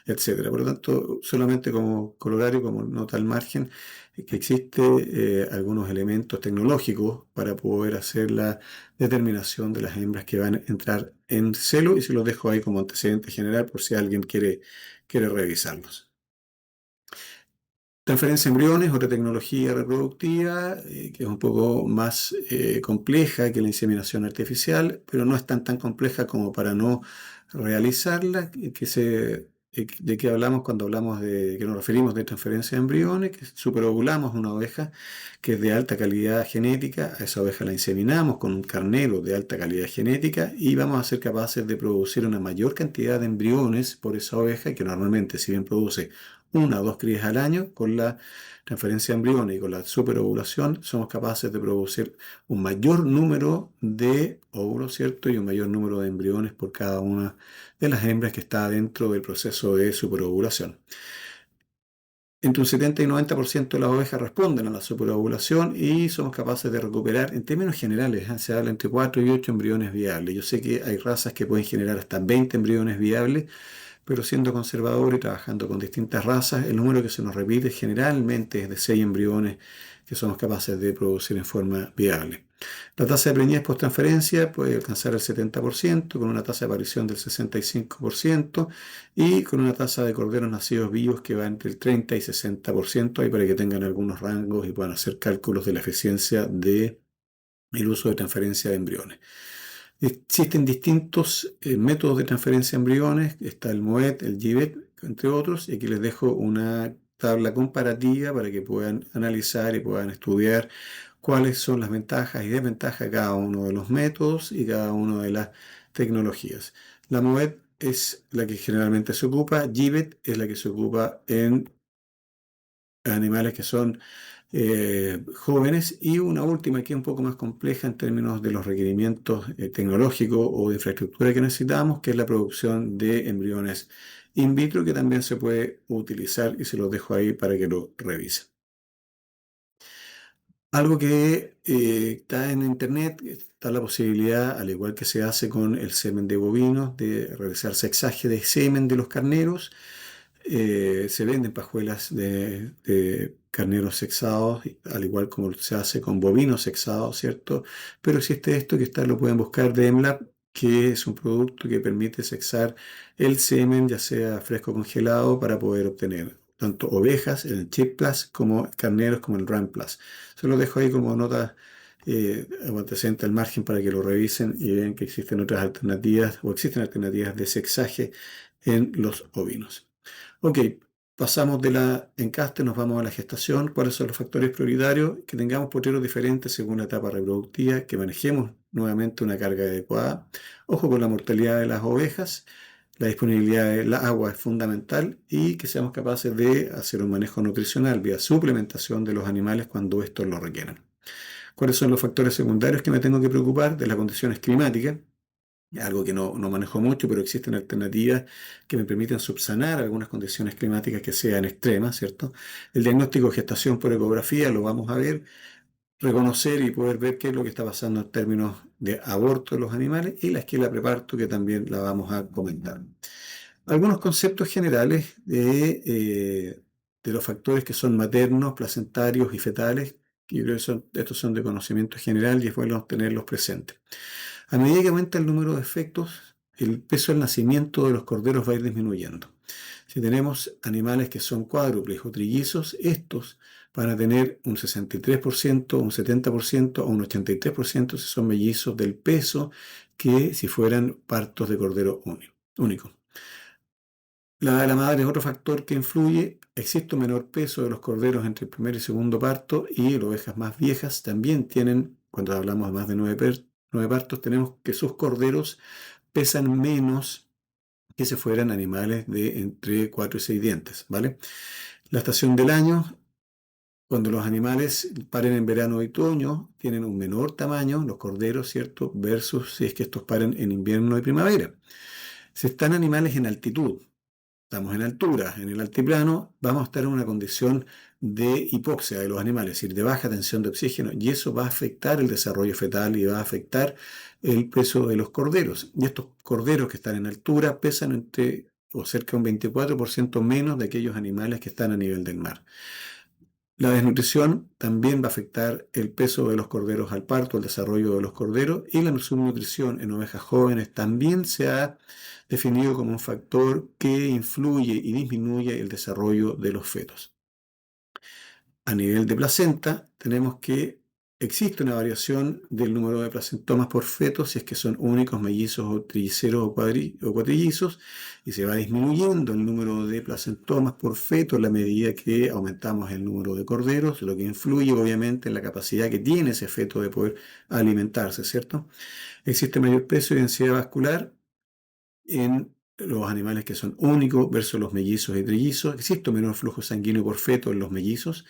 [SPEAKER 1] etcétera. Por lo tanto, solamente como corolario, como nota al margen, que existe algunos elementos tecnológicos para poder hacer la determinación de las hembras que van a entrar en celo y se los dejo ahí como antecedente general por si alguien quiere revisarlos. Transferencia de embriones, otra tecnología reproductiva que es un poco más compleja que la inseminación artificial, pero no es tan compleja como para no realizarla. ¿De qué hablamos cuando hablamos que nos referimos de transferencia de embriones? Que superovulamos una oveja que es de alta calidad genética, a esa oveja la inseminamos con un carnero de alta calidad genética y vamos a ser capaces de producir una mayor cantidad de embriones por esa oveja que normalmente, si bien produce 1 o 2 crías al año, con la transferencia de embriones y con la superovulación somos capaces de producir un mayor número de óvulos, ¿cierto? Y un mayor número de embriones por cada una de las hembras que está dentro del proceso de superovulación. Entre un 70 y 90% de las ovejas responden a la superovulación y somos capaces de recuperar, en términos generales, se habla entre 4 y 8 embriones viables. Yo sé que hay razas que pueden generar hasta 20 embriones viables, pero siendo conservador y trabajando con distintas razas, el número que se nos repite generalmente es de 6 embriones que somos capaces de producir en forma viable. La tasa de preñez post-transferencia puede alcanzar el 70%, con una tasa de aparición del 65% y con una tasa de corderos nacidos vivos que va entre el 30 y 60%, ahí para que tengan algunos rangos y puedan hacer cálculos de la eficiencia del uso de transferencia de embriones. Existen distintos métodos de transferencia de embriones, está el MOET, el GIVET, entre otros, y aquí les dejo una tabla comparativa para que puedan analizar y puedan estudiar cuáles son las ventajas y desventajas de cada uno de los métodos y cada una de las tecnologías. La MOET es la que generalmente se ocupa, GIVET es la que se ocupa en animales que son jóvenes y una última que es un poco más compleja en términos de los requerimientos tecnológicos o de infraestructura que necesitamos, que es la producción de embriones in vitro, que también se puede utilizar y se los dejo ahí para que lo revisen. Algo que está en internet, está la posibilidad, al igual que se hace con el semen de bovinos, de realizar sexaje de semen de los carneros. Se venden pajuelas de carneros sexados, al igual como se hace con bovinos sexados, ¿cierto? Pero existe esto que lo pueden buscar de EMLAB, que es un producto que permite sexar el semen, ya sea fresco o congelado, para poder obtener tanto ovejas, el Chip Plus, como carneros, como el Ram Plus. Se los dejo ahí como nota antecedente al margen para que lo revisen y vean que existen otras alternativas o existen alternativas de sexaje en los ovinos. Ok, pasamos de la encaste, nos vamos a la gestación. ¿Cuáles son los factores prioritarios? Que tengamos potreros diferentes según la etapa reproductiva, que manejemos nuevamente una carga adecuada. Ojo con la mortalidad de las ovejas. La disponibilidad del agua es fundamental y que seamos capaces de hacer un manejo nutricional vía suplementación de los animales cuando estos lo requieran. ¿Cuáles son los factores secundarios que me tengo que preocupar? De las condiciones climáticas, algo que no manejo mucho, pero existen alternativas que me permiten subsanar algunas condiciones climáticas que sean extremas, ¿cierto? El diagnóstico de gestación por ecografía lo vamos a ver, reconocer y poder ver qué es lo que está pasando en términos de aborto de los animales y la esquela preparto, que también la vamos a comentar. Algunos conceptos generales de los factores que son maternos, placentarios y fetales, que yo creo que estos son de conocimiento general y es bueno tenerlos presentes. A medida que aumenta el número de efectos, el peso al nacimiento de los corderos va a ir disminuyendo. Si tenemos animales que son cuádruples o trillizos, estos van a tener un 63%, un 70% o un 83% si son mellizos del peso que si fueran partos de cordero único. La edad de la madre es otro factor que influye. Existe un menor peso de los corderos entre el primer y segundo parto y las ovejas más viejas también tienen, cuando hablamos de más de 9 partos, tenemos que sus corderos pesan menos que si fueran animales de entre 4 y 6 dientes, ¿vale? La estación del año, cuando los animales paren en verano y otoño, tienen un menor tamaño, los corderos, ¿cierto? Versus si es que estos paren en invierno y primavera. Si están animales en altitud, estamos en altura, en el altiplano, vamos a estar en una condición de hipoxia de los animales, es decir, de baja tensión de oxígeno, y eso va a afectar el desarrollo fetal y va a afectar el peso de los corderos. Y estos corderos que están en altura pesan entre o cerca de un 24% menos de aquellos animales que están a nivel del mar. La desnutrición también va a afectar el peso de los corderos al parto, el desarrollo de los corderos, y la subnutrición en ovejas jóvenes también se ha definido como un factor que influye y disminuye el desarrollo de los fetos. A nivel de placenta, tenemos que existe una variación del número de placentomas por feto, si es que son únicos, mellizos o trilliceros o cuatrillizos, y se va disminuyendo el número de placentomas por feto a la medida que aumentamos el número de corderos, lo que influye obviamente en la capacidad que tiene ese feto de poder alimentarse, ¿cierto? Existe mayor peso y densidad vascular en los animales que son únicos versus los mellizos y trillizos. Existe un menor flujo sanguíneo por feto en los mellizos.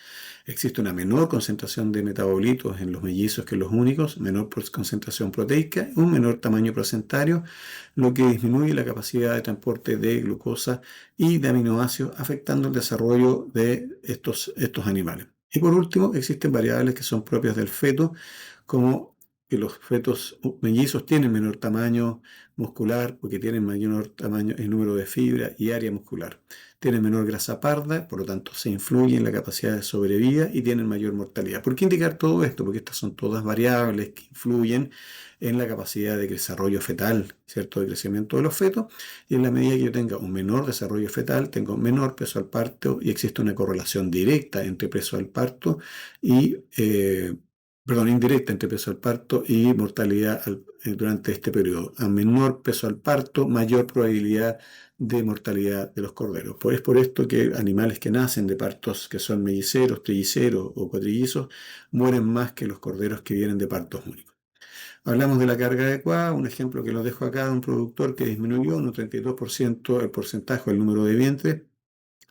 [SPEAKER 1] Existe una menor concentración de metabolitos en los mellizos que en los únicos, menor concentración proteica, un menor tamaño placentario, lo que disminuye la capacidad de transporte de glucosa y de aminoácidos, afectando el desarrollo de estos animales. Y por último, existen variables que son propias del feto, como que los fetos mellizos tienen menor tamaño muscular porque tienen mayor tamaño en número de fibra y área muscular. Tienen menor grasa parda, por lo tanto se influye en la capacidad de sobrevida y tienen mayor mortalidad. ¿Por qué indicar todo esto? Porque estas son todas variables que influyen en la capacidad de desarrollo fetal, ¿cierto? De crecimiento de los fetos, y en la medida que yo tenga un menor desarrollo fetal, tengo menor peso al parto y existe una correlación directa entre peso al parto y indirecta entre peso al parto y mortalidad durante este periodo. A menor peso al parto, mayor probabilidad de mortalidad de los corderos. Es por esto que animales que nacen de partos que son melliceros, trilliceros o cuatrillizos mueren más que los corderos que vienen de partos únicos. Hablamos de la carga adecuada, un ejemplo que lo dejo acá de un productor que disminuyó en un 32% el porcentaje del número de vientres,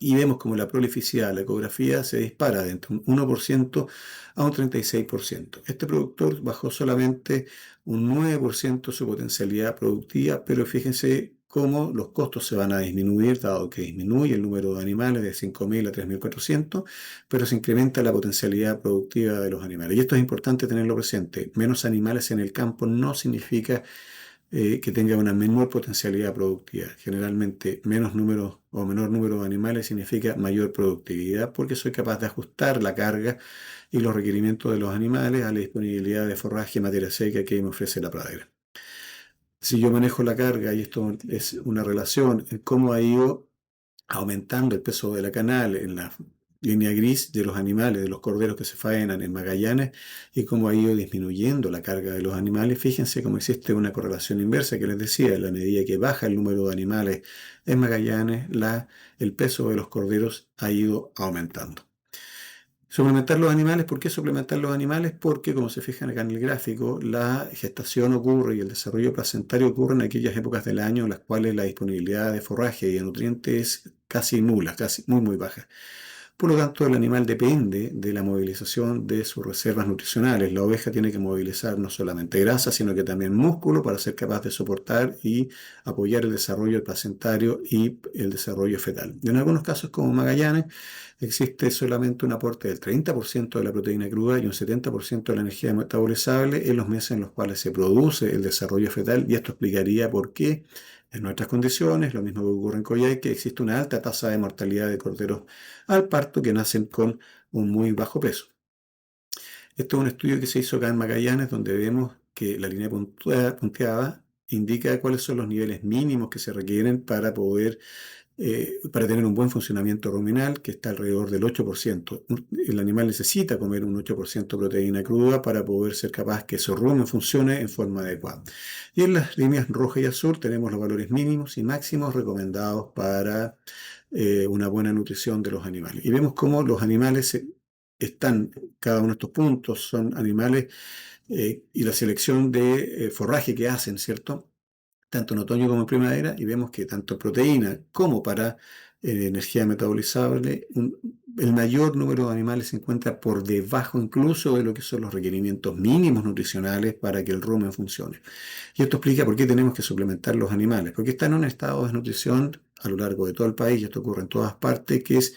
[SPEAKER 1] y vemos como la prolificidad, la ecografía se dispara de entre un 1% a un 36%. Este productor bajó solamente un 9% su potencialidad productiva, pero fíjense cómo los costos se van a disminuir, dado que disminuye el número de animales de 5.000 a 3.400, pero se incrementa la potencialidad productiva de los animales. Y esto es importante tenerlo presente. Menos animales en el campo no significa que tenga una menor potencialidad productiva. Generalmente, menos número o menor número de animales significa mayor productividad porque soy capaz de ajustar la carga y los requerimientos de los animales a la disponibilidad de forraje y materia seca que me ofrece la pradera. Si yo manejo la carga, y esto es una relación en cómo ha ido aumentando el peso de la canal en la línea gris de los animales, de los corderos que se faenan en Magallanes, y cómo ha ido disminuyendo la carga de los animales. Fíjense cómo existe una correlación inversa que les decía, en la medida que baja el número de animales en Magallanes, el peso de los corderos ha ido aumentando. Suplementar los animales, ¿por qué suplementar los animales? Porque, como se fijan acá en el gráfico, la gestación ocurre y el desarrollo placentario ocurre en aquellas épocas del año en las cuales la disponibilidad de forraje y de nutrientes es casi nula, casi muy baja. Por lo tanto, el animal depende de la movilización de sus reservas nutricionales. La oveja tiene que movilizar no solamente grasa, sino que también músculo para ser capaz de soportar y apoyar el desarrollo placentario y el desarrollo fetal. En algunos casos, como Magallanes, existe solamente un aporte del 30% de la proteína cruda y un 70% de la energía metabolizable en los meses en los cuales se produce el desarrollo fetal, y esto explicaría por qué en nuestras condiciones, lo mismo que ocurre en Coyhaique, existe una alta tasa de mortalidad de corderos al parto que nacen con un muy bajo peso. Esto es un estudio que se hizo acá en Magallanes, donde vemos que la línea punteada indica cuáles son los niveles mínimos que se requieren para tener un buen funcionamiento ruminal, que está alrededor del 8%. El animal necesita comer un 8% de proteína cruda para poder ser capaz que su rumen funcione en forma adecuada. Y en las líneas roja y azul tenemos los valores mínimos y máximos recomendados para una buena nutrición de los animales. Y vemos cómo los animales están, cada uno de estos puntos son animales y la selección de forraje que hacen, ¿cierto? Tanto en otoño como en primavera, y vemos que tanto proteína como para energía metabolizable, el mayor número de animales se encuentra por debajo incluso de lo que son los requerimientos mínimos nutricionales para que el rumen funcione. Y esto explica por qué tenemos que suplementar los animales, porque están en un estado de desnutrición a lo largo de todo el país, y esto ocurre en todas partes, que es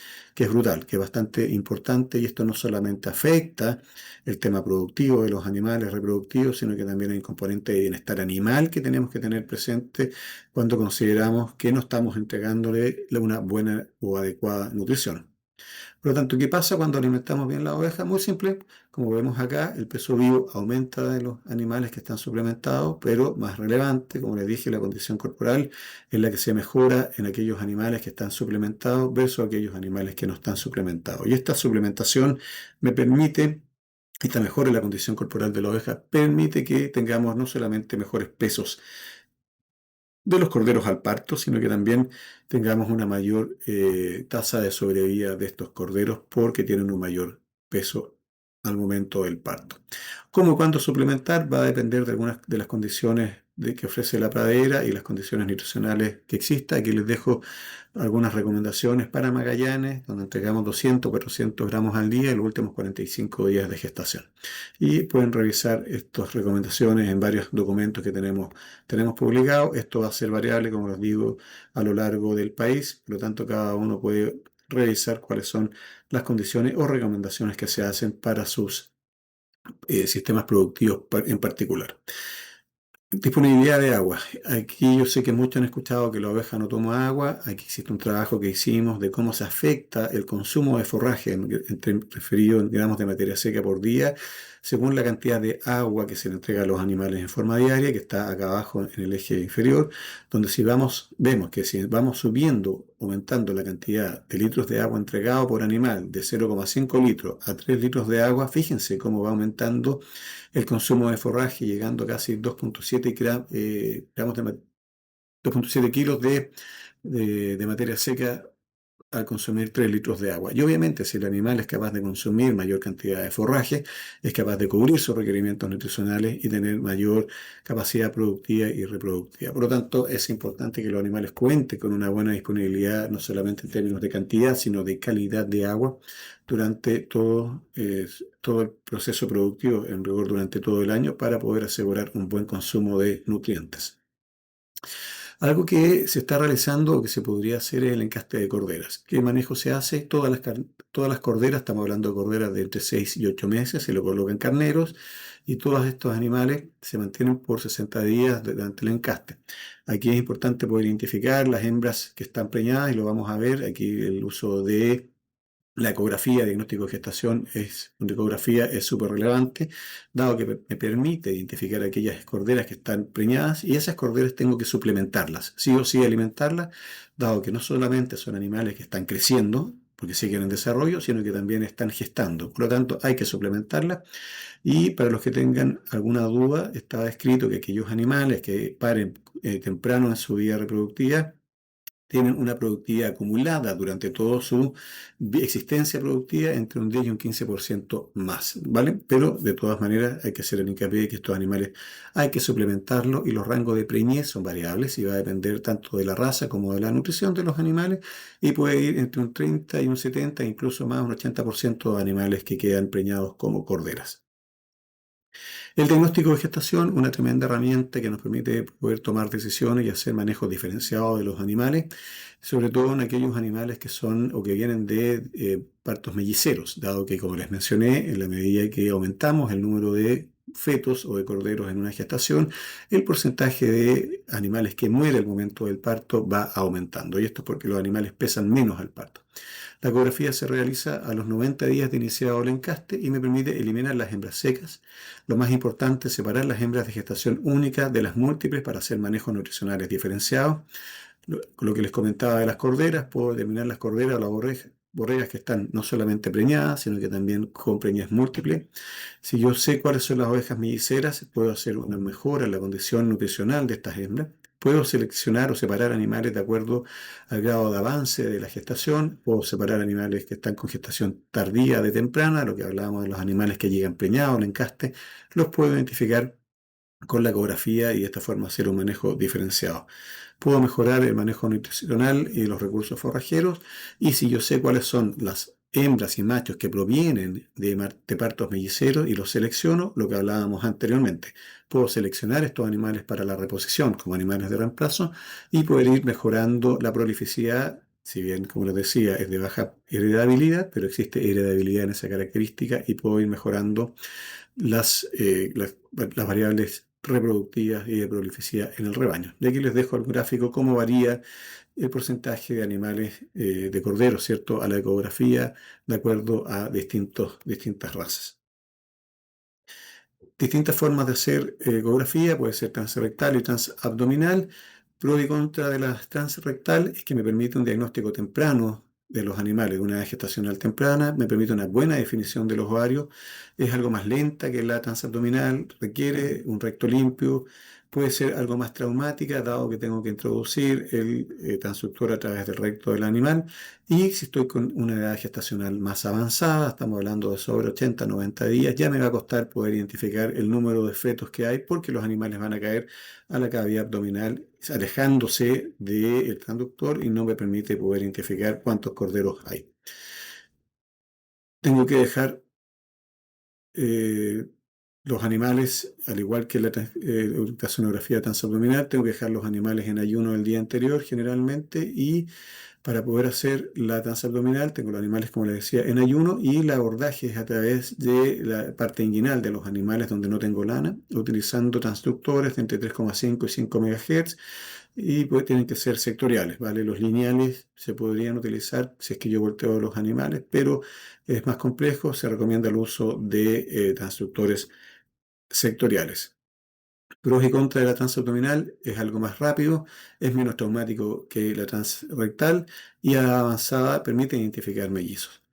[SPEAKER 1] brutal, que es bastante importante, y esto no solamente afecta el tema productivo de los animales reproductivos, sino que también hay un componente de bienestar animal que tenemos que tener presente cuando consideramos que no estamos entregándole una buena o adecuada nutrición. Por lo tanto, ¿qué pasa cuando alimentamos bien la oveja? Muy simple, como vemos acá, el peso vivo aumenta de los animales que están suplementados, pero más relevante, como les dije, la condición corporal es la que se mejora en aquellos animales que están suplementados versus aquellos animales que no están suplementados. Y esta suplementación me permite, esta mejora en la condición corporal de la oveja, permite que tengamos no solamente mejores pesos de los corderos al parto, sino que también tengamos una mayor tasa de sobrevida de estos corderos porque tienen un mayor peso al momento del parto. ¿Cómo y cuánto suplementar? Va a depender de algunas de las condiciones que ofrece la pradera y las condiciones nutricionales que exista. Aquí les dejo algunas recomendaciones para Magallanes, donde entregamos 200, 400 gramos al día en los últimos 45 días de gestación. Y pueden revisar estas recomendaciones en varios documentos que tenemos publicados. Esto va a ser variable, como les digo, a lo largo del país. Por lo tanto, cada uno puede revisar cuáles son las condiciones o recomendaciones que se hacen para sus sistemas productivos en particular. Disponibilidad de agua. Aquí yo sé que muchos han escuchado que la oveja no toma agua. Aquí existe un trabajo que hicimos de cómo se afecta el consumo de forraje, referido en gramos de materia seca por día, según la cantidad de agua que se le entrega a los animales en forma diaria, que está acá abajo en el eje inferior, donde vemos que si vamos subiendo, aumentando la cantidad de litros de agua entregado por animal de 0,5 litros a 3 litros de agua, fíjense cómo va aumentando el consumo de forraje, llegando a casi 2,7 gramos 2,7 kilos de materia seca al consumir 3 litros de agua. Y obviamente, si el animal es capaz de consumir mayor cantidad de forraje, es capaz de cubrir sus requerimientos nutricionales y tener mayor capacidad productiva y reproductiva. Por lo tanto, es importante que los animales cuenten con una buena disponibilidad, no solamente en términos de cantidad, sino de calidad de agua durante todo el proceso productivo, en rigor durante todo el año, para poder asegurar un buen consumo de nutrientes. Algo que se está realizando o que se podría hacer es el encaste de corderas. ¿Qué manejo se hace? Todas las corderas, estamos hablando de corderas de entre 6 y 8 meses, se lo colocan carneros y todos estos animales se mantienen por 60 días durante el encaste. Aquí es importante poder identificar las hembras que están preñadas y lo vamos a ver. Aquí el uso de la ecografía, diagnóstico de gestación, una ecografía es súper relevante, dado que me permite identificar aquellas corderas que están preñadas y esas corderas tengo que suplementarlas, sí o sí alimentarlas, dado que no solamente son animales que están creciendo, porque siguen en desarrollo, sino que también están gestando. Por lo tanto, hay que suplementarlas. Y para los que tengan alguna duda, estaba escrito que aquellos animales que paren temprano en su vida reproductiva, tienen una productividad acumulada durante toda su existencia productiva entre un 10 y un 15% más, ¿vale? Pero de todas maneras hay que hacer el hincapié de que estos animales hay que suplementarlos y los rangos de preñez son variables y va a depender tanto de la raza como de la nutrición de los animales y puede ir entre un 30 y un 70, incluso más un 80% de animales que quedan preñados como corderas. El diagnóstico de gestación, una tremenda herramienta que nos permite poder tomar decisiones y hacer manejos diferenciados de los animales, sobre todo en aquellos animales que son o que vienen de partos melliceros, dado que, como les mencioné, en la medida que aumentamos el número de fetos o de corderos en una gestación, el porcentaje de animales que muere al momento del parto va aumentando. Y esto es porque los animales pesan menos al parto. La ecografía se realiza a los 90 días de iniciado el encaste y me permite eliminar las hembras secas. Lo más importante es separar las hembras de gestación única de las múltiples para hacer manejos nutricionales diferenciados. Lo que les comentaba de las corderas, puedo determinar las corderas o las borregas que están no solamente preñadas, sino que también con preñez múltiple. Si yo sé cuáles son las ovejas melliceras, puedo hacer una mejora en la condición nutricional de estas hembras. Puedo seleccionar o separar animales de acuerdo al grado de avance de la gestación. Puedo separar animales que están con gestación tardía de temprana, lo que hablábamos de los animales que llegan preñados en encaste. Los puedo identificar con la ecografía y de esta forma hacer un manejo diferenciado. Puedo mejorar el manejo nutricional y los recursos forrajeros y si yo sé cuáles son las hembras y machos que provienen de partos melliceros y los selecciono, lo que hablábamos anteriormente. Puedo seleccionar estos animales para la reposición como animales de reemplazo y poder ir mejorando la prolificidad. Si bien, como les decía, es de baja heredabilidad, pero existe heredabilidad en esa característica y puedo ir mejorando las variables reproductivas y de prolificidad en el rebaño. Y aquí les dejo el gráfico cómo varía el porcentaje de animales de cordero, ¿cierto?, a la ecografía de acuerdo a distintas razas. Distintas formas de hacer ecografía, puede ser transrectal y transabdominal. Pro y contra de la transrectal es que me permite un diagnóstico temprano de los animales, una gestacional temprana, me permite una buena definición de los ovarios, es algo más lenta que la transabdominal, requiere un recto limpio, puede ser algo más traumática, dado que tengo que introducir el transductor a través del recto del animal, y si estoy con una edad gestacional más avanzada, estamos hablando de sobre 80, 90 días, ya me va a costar poder identificar el número de fetos que hay porque los animales van a caer a la cavidad abdominal, alejándose del transductor y no me permite poder identificar cuántos corderos hay. Tengo que dejar eh, los animales, al igual que la ultrasonografía transabdominal, tengo que dejar los animales en ayuno el día anterior generalmente y para poder hacer la transabdominal tengo los animales, como les decía, en ayuno y el abordaje es a través de la parte inguinal de los animales donde no tengo lana, utilizando transductores de entre 3,5 y 5 MHz y pues tienen que ser sectoriales, ¿vale? Los lineales se podrían utilizar si es que yo volteo los animales, pero es más complejo, se recomienda el uso de transductores sectoriales. Pros y contras de la transabdominal es algo más rápido, es menos traumático que la transrectal y a la avanzada permite identificar mellizos.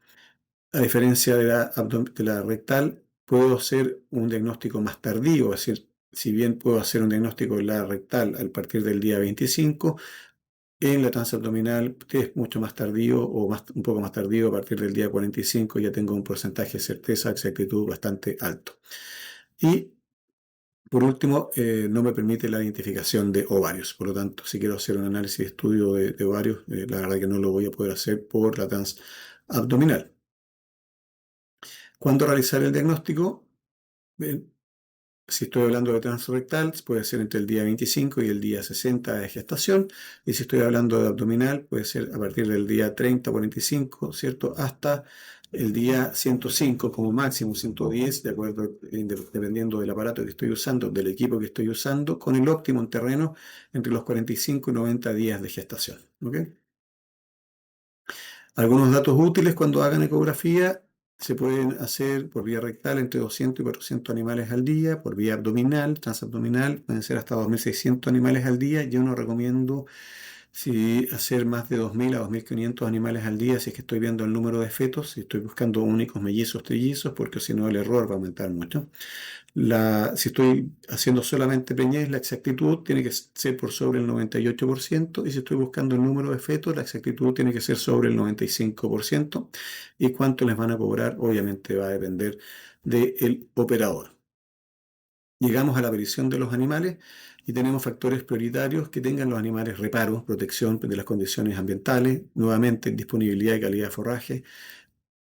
[SPEAKER 1] A diferencia de la rectal, puedo hacer un diagnóstico más tardío, es decir, si bien puedo hacer un diagnóstico de la rectal a partir del día 25, en la transabdominal es mucho más tardío o un poco más tardío a partir del día 45, ya tengo un porcentaje de certeza, exactitud bastante alto. Y por último, no me permite la identificación de ovarios. Por lo tanto, si quiero hacer un análisis de estudio de ovarios, la verdad que no lo voy a poder hacer por la transabdominal. ¿Cuándo realizar el diagnóstico? Si estoy hablando de transrectal, puede ser entre el día 25 y el día 60 de gestación. Y si estoy hablando de abdominal, puede ser a partir del día 30 o 45, ¿cierto? Hasta el día 105 como máximo, 110, de acuerdo, dependiendo del aparato que estoy usando, del equipo que estoy usando, con el óptimo en terreno entre los 45 y 90 días de gestación. ¿Ok? Algunos datos útiles cuando hagan ecografía se pueden hacer por vía rectal entre 200 y 400 animales al día, por vía abdominal, transabdominal, pueden ser hasta 2.600 animales al día. Yo no recomiendo hacer más de 2.000 a 2.500 animales al día si es que estoy viendo el número de fetos, si estoy buscando únicos mellizos, trillizos, porque si no el error va a aumentar mucho. Si estoy haciendo solamente preñez, la exactitud tiene que ser por sobre el 98%, y si estoy buscando el número de fetos, la exactitud tiene que ser sobre el 95%, y cuánto les van a cobrar obviamente va a depender del operador. Llegamos a la aparición de los animales y tenemos factores prioritarios que tengan los animales: reparo, protección de las condiciones ambientales, nuevamente disponibilidad y calidad de forraje.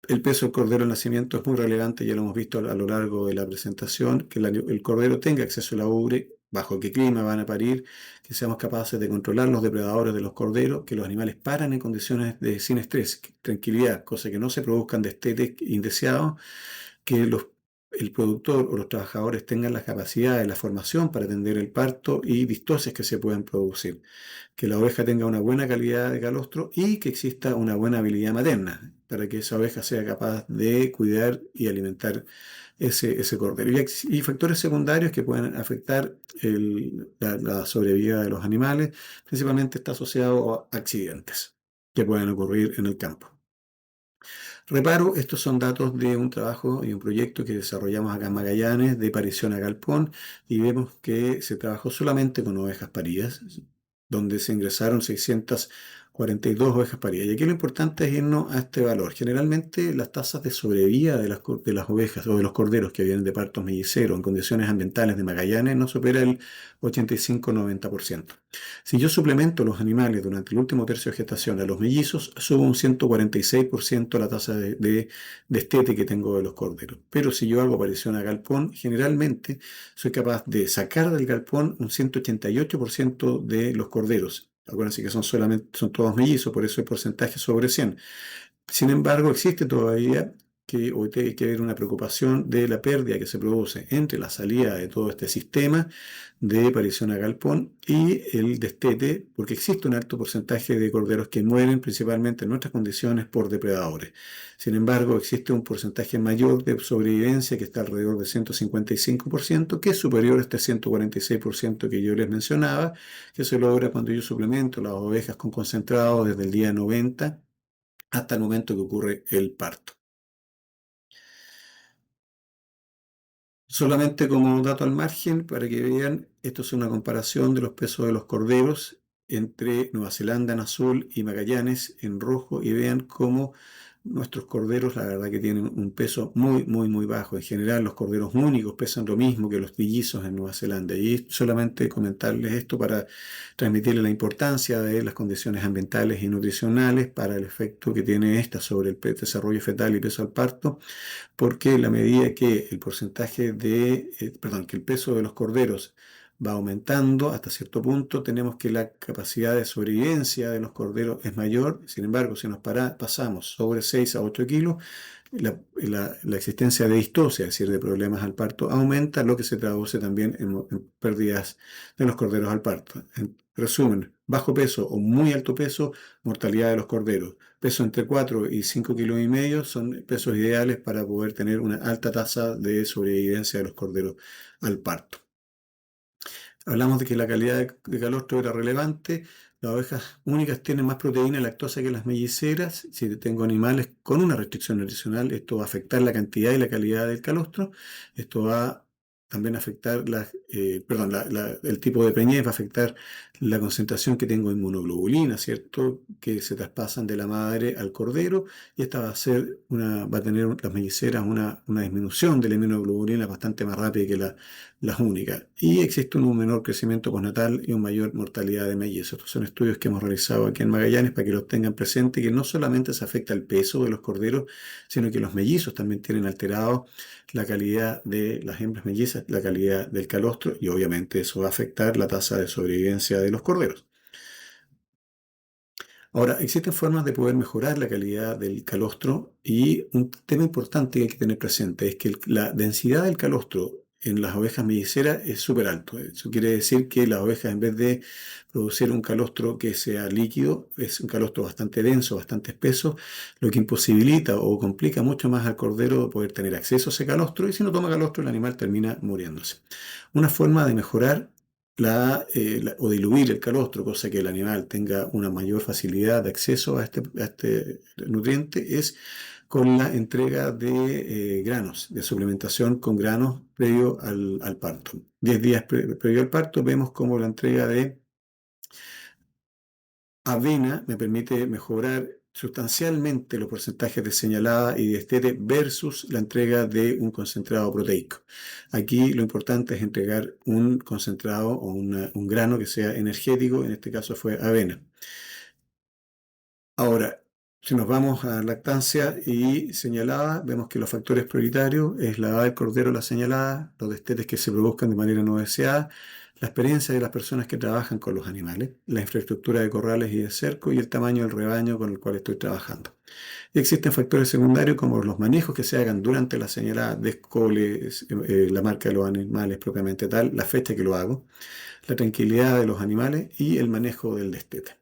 [SPEAKER 1] El peso del cordero al nacimiento es muy relevante, ya lo hemos visto a lo largo de la presentación, que el cordero tenga acceso a la ubre, bajo qué clima van a parir, que seamos capaces de controlar los depredadores de los corderos, que los animales paran en condiciones sin estrés, tranquilidad, cosa que no se produzcan destetes indeseados, que el productor o los trabajadores tengan la capacidad de la formación para atender el parto y distocias que se puedan producir, que la oveja tenga una buena calidad de calostro y que exista una buena habilidad materna para que esa oveja sea capaz de cuidar y alimentar ese cordero. Y factores secundarios que pueden afectar la sobrevida de los animales, principalmente está asociado a accidentes que pueden ocurrir en el campo. Reparo, estos son datos de un trabajo y un proyecto que desarrollamos acá en Magallanes de parición a galpón, y vemos que se trabajó solamente con ovejas paridas, donde se ingresaron 642 ovejas paridas. Y aquí lo importante es irnos a este valor. Generalmente las tasas de sobrevida de las ovejas o de los corderos que vienen de partos melliceros en condiciones ambientales de Magallanes no supera el 85-90%. Si yo suplemento los animales durante el último tercio de gestación a los mellizos, subo un 146% la tasa de destete que tengo de los corderos. Pero si yo hago aparición a galpón, generalmente soy capaz de sacar del galpón un 188% de los corderos. Acuérdense que son todos mellizos, por eso el porcentaje es sobre 100. Sin embargo, existe todavía hoy tiene que haber una preocupación de la pérdida que se produce entre la salida de todo este sistema de parición a galpón y el destete, porque existe un alto porcentaje de corderos que mueren principalmente en nuestras condiciones por depredadores. Sin embargo, existe un porcentaje mayor de sobrevivencia que está alrededor del 155%, que es superior a este 146% que yo les mencionaba, que se logra cuando yo suplemento las ovejas con concentrado desde el día 90 hasta el momento que ocurre el parto. Solamente como dato al margen, para que vean, esto es una comparación de los pesos de los corderos entre Nueva Zelanda en azul y Magallanes en rojo, y vean cómo nuestros corderos, la verdad que tienen un peso muy, muy, muy bajo. En general, los corderos únicos pesan lo mismo que los trillizos en Nueva Zelanda. Y solamente comentarles esto para transmitirles la importancia de las condiciones ambientales y nutricionales para el efecto que tiene esta sobre el desarrollo fetal y peso al parto, porque la medida que el porcentaje que el peso de los corderos va aumentando hasta cierto punto, tenemos que la capacidad de sobrevivencia de los corderos es mayor. Sin embargo, si nos pasamos sobre 6 a 8 kilos, la existencia de distocia, es decir, de problemas al parto, aumenta, lo que se traduce también en pérdidas de los corderos al parto. En resumen, bajo peso o muy alto peso, mortalidad de los corderos. Peso entre 4 y 5 kilos y medio son pesos ideales para poder tener una alta tasa de sobrevivencia de los corderos al parto. Hablamos de que la calidad de calostro era relevante. Las ovejas únicas tienen más proteína y lactosa que las melliceras. Si tengo animales con una restricción nutricional, esto va a afectar la cantidad y la calidad del calostro. Esto va también a afectar el tipo de preñez, va a afectar la concentración que tengo de inmunoglobulina, ¿cierto? Que se traspasan de la madre al cordero y esta va a tener las melliceras una disminución de la inmunoglobulina bastante más rápida que las únicas. Y existe un menor crecimiento postnatal y una mayor mortalidad de mellizos. Estos son estudios que hemos realizado aquí en Magallanes para que los tengan presente, que no solamente se afecta el peso de los corderos, sino que los mellizos también tienen alterado la calidad de las hembras mellizas, la calidad del calostro y obviamente eso va a afectar la tasa de sobrevivencia de los corderos. Ahora, existen formas de poder mejorar la calidad del calostro y un tema importante que hay que tener presente es que la densidad del calostro en las ovejas melliceras es súper alto. Eso quiere decir que las ovejas, en vez de producir un calostro que sea líquido, es un calostro bastante denso, bastante espeso, lo que imposibilita o complica mucho más al cordero poder tener acceso a ese calostro y si no toma calostro el animal termina muriéndose. Una forma de mejorar o diluir el calostro, cosa que el animal tenga una mayor facilidad de acceso a este nutriente, es con la entrega de granos, de suplementación con granos previo al parto. 10 días previo al parto vemos cómo la entrega de avena me permite mejorar sustancialmente los porcentajes de señalada y de estete versus la entrega de un concentrado proteico. Aquí lo importante es entregar un concentrado o un grano que sea energético, en este caso fue avena. Ahora, si nos vamos a lactancia y señalada, vemos que los factores prioritarios es la edad del cordero, la señalada, los destetes que se produzcan de manera no deseada, la experiencia de las personas que trabajan con los animales, la infraestructura de corrales y de cerco y el tamaño del rebaño con el cual estoy trabajando. Y existen factores secundarios como los manejos que se hagan durante la señalada, descoles, la marca de los animales propiamente tal, la fecha que lo hago, la tranquilidad de los animales y el manejo del destete.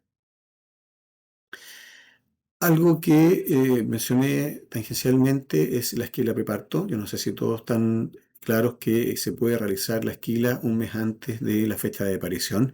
[SPEAKER 1] Algo que mencioné tangencialmente es la esquila preparto. Yo no sé si todos están claros que se puede realizar la esquila un mes antes de la fecha de aparición.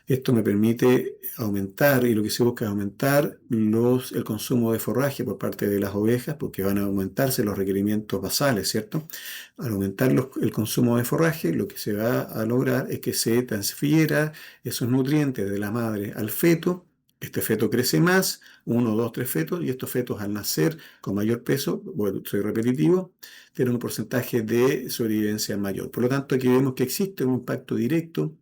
[SPEAKER 1] Esto me permite aumentar, y lo que se busca es aumentar el consumo de forraje por parte de las ovejas, porque van a aumentarse los requerimientos basales, ¿cierto? Al aumentar el consumo de forraje, lo que se va a lograr es que se transfiera esos nutrientes de la madre al feto. Este feto crece más, uno, dos, tres fetos, y estos fetos al nacer con mayor peso, bueno, soy repetitivo, tienen un porcentaje de sobrevivencia mayor. Por lo tanto, aquí vemos que existe un impacto directo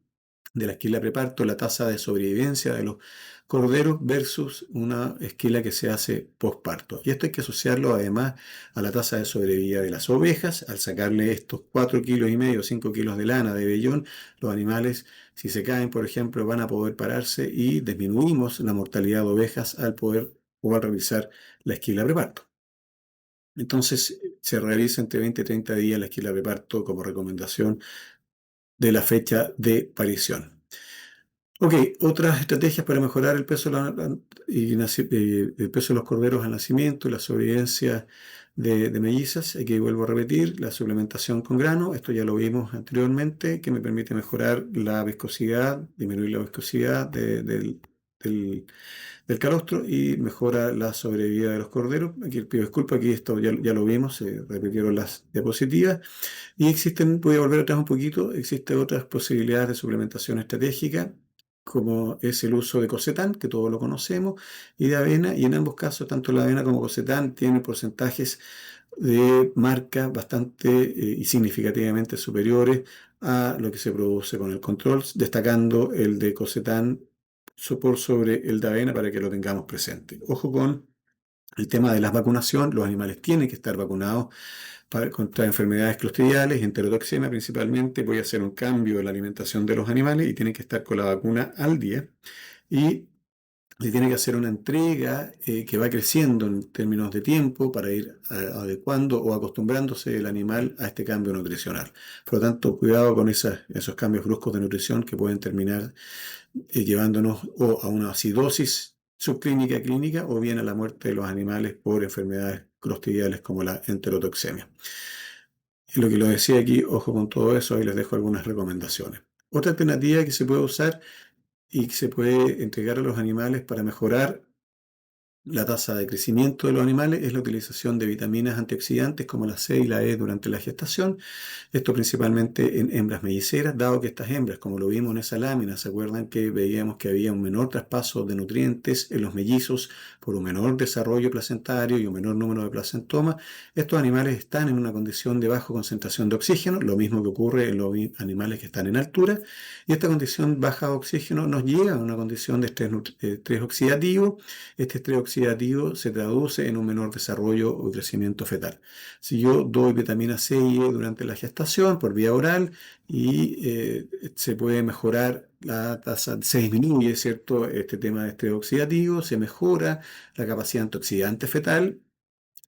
[SPEAKER 1] de la esquila preparto, la tasa de sobrevivencia de los corderos versus una esquila que se hace posparto. Y esto hay que asociarlo además a la tasa de sobrevida de las ovejas. Al sacarle estos 4,5 kilos, 5 kilos de lana de vellón, los animales, si se caen, por ejemplo, van a poder pararse y disminuimos la mortalidad de ovejas al poder o al realizar la esquila preparto. Entonces, se realiza entre 20 y 30 días la esquila preparto como recomendación de la fecha de parición. Ok, otras estrategias para mejorar el peso, el peso de los corderos al nacimiento y la sobrevivencia de mellizas. Aquí vuelvo a repetir, la suplementación con grano, esto ya lo vimos anteriormente, que me permite mejorar la viscosidad, disminuir la viscosidad del calostro y mejora la sobrevida de los corderos. Aquí pido disculpas, aquí esto ya lo vimos, se repitieron las diapositivas. Y voy a volver atrás un poquito, existen otras posibilidades de suplementación estratégica, como es el uso de Cosetán, que todos lo conocemos, y de avena, y en ambos casos, tanto la avena como Cosetán tienen porcentajes de marca bastante y significativamente superiores a lo que se produce con el control, destacando el de Cosetán por sobre el de avena para que lo tengamos presente. Ojo con el tema de la vacunación, los animales tienen que estar vacunados contra enfermedades clostridiales, enterotoxemia principalmente. Voy a hacer un cambio en la alimentación de los animales y tienen que estar con la vacuna al día. Y le tiene que hacer una entrega que va creciendo en términos de tiempo para ir adecuando o acostumbrándose el animal a este cambio nutricional. Por lo tanto, cuidado con esos cambios bruscos de nutrición que pueden terminar llevándonos o a una acidosis subclínica clínica o bien a la muerte de los animales por enfermedades clostridiales como la enterotoxemia. Y lo que lo decía aquí, ojo con todo eso, ahí les dejo algunas recomendaciones. Otra alternativa que se puede usar y que se puede entregar a los animales para mejorar la tasa de crecimiento de los animales es la utilización de vitaminas antioxidantes como la C y la E durante la gestación. Esto principalmente en hembras melliceras, dado que estas hembras, como lo vimos en esa lámina, ¿se acuerdan que veíamos que había un menor traspaso de nutrientes en los mellizos por un menor desarrollo placentario y un menor número de placentomas? Estos animales están en una condición de baja concentración de oxígeno, lo mismo que ocurre en los animales que están en altura, y esta condición baja de oxígeno nos lleva a una condición de estrés oxidativo. Este estrés oxidativo se traduce en un menor desarrollo o crecimiento fetal. Si yo doy vitamina C y E durante la gestación por vía oral y se puede mejorar la tasa, se disminuye, ¿cierto? Este tema de estrés oxidativo, se mejora la capacidad antioxidante fetal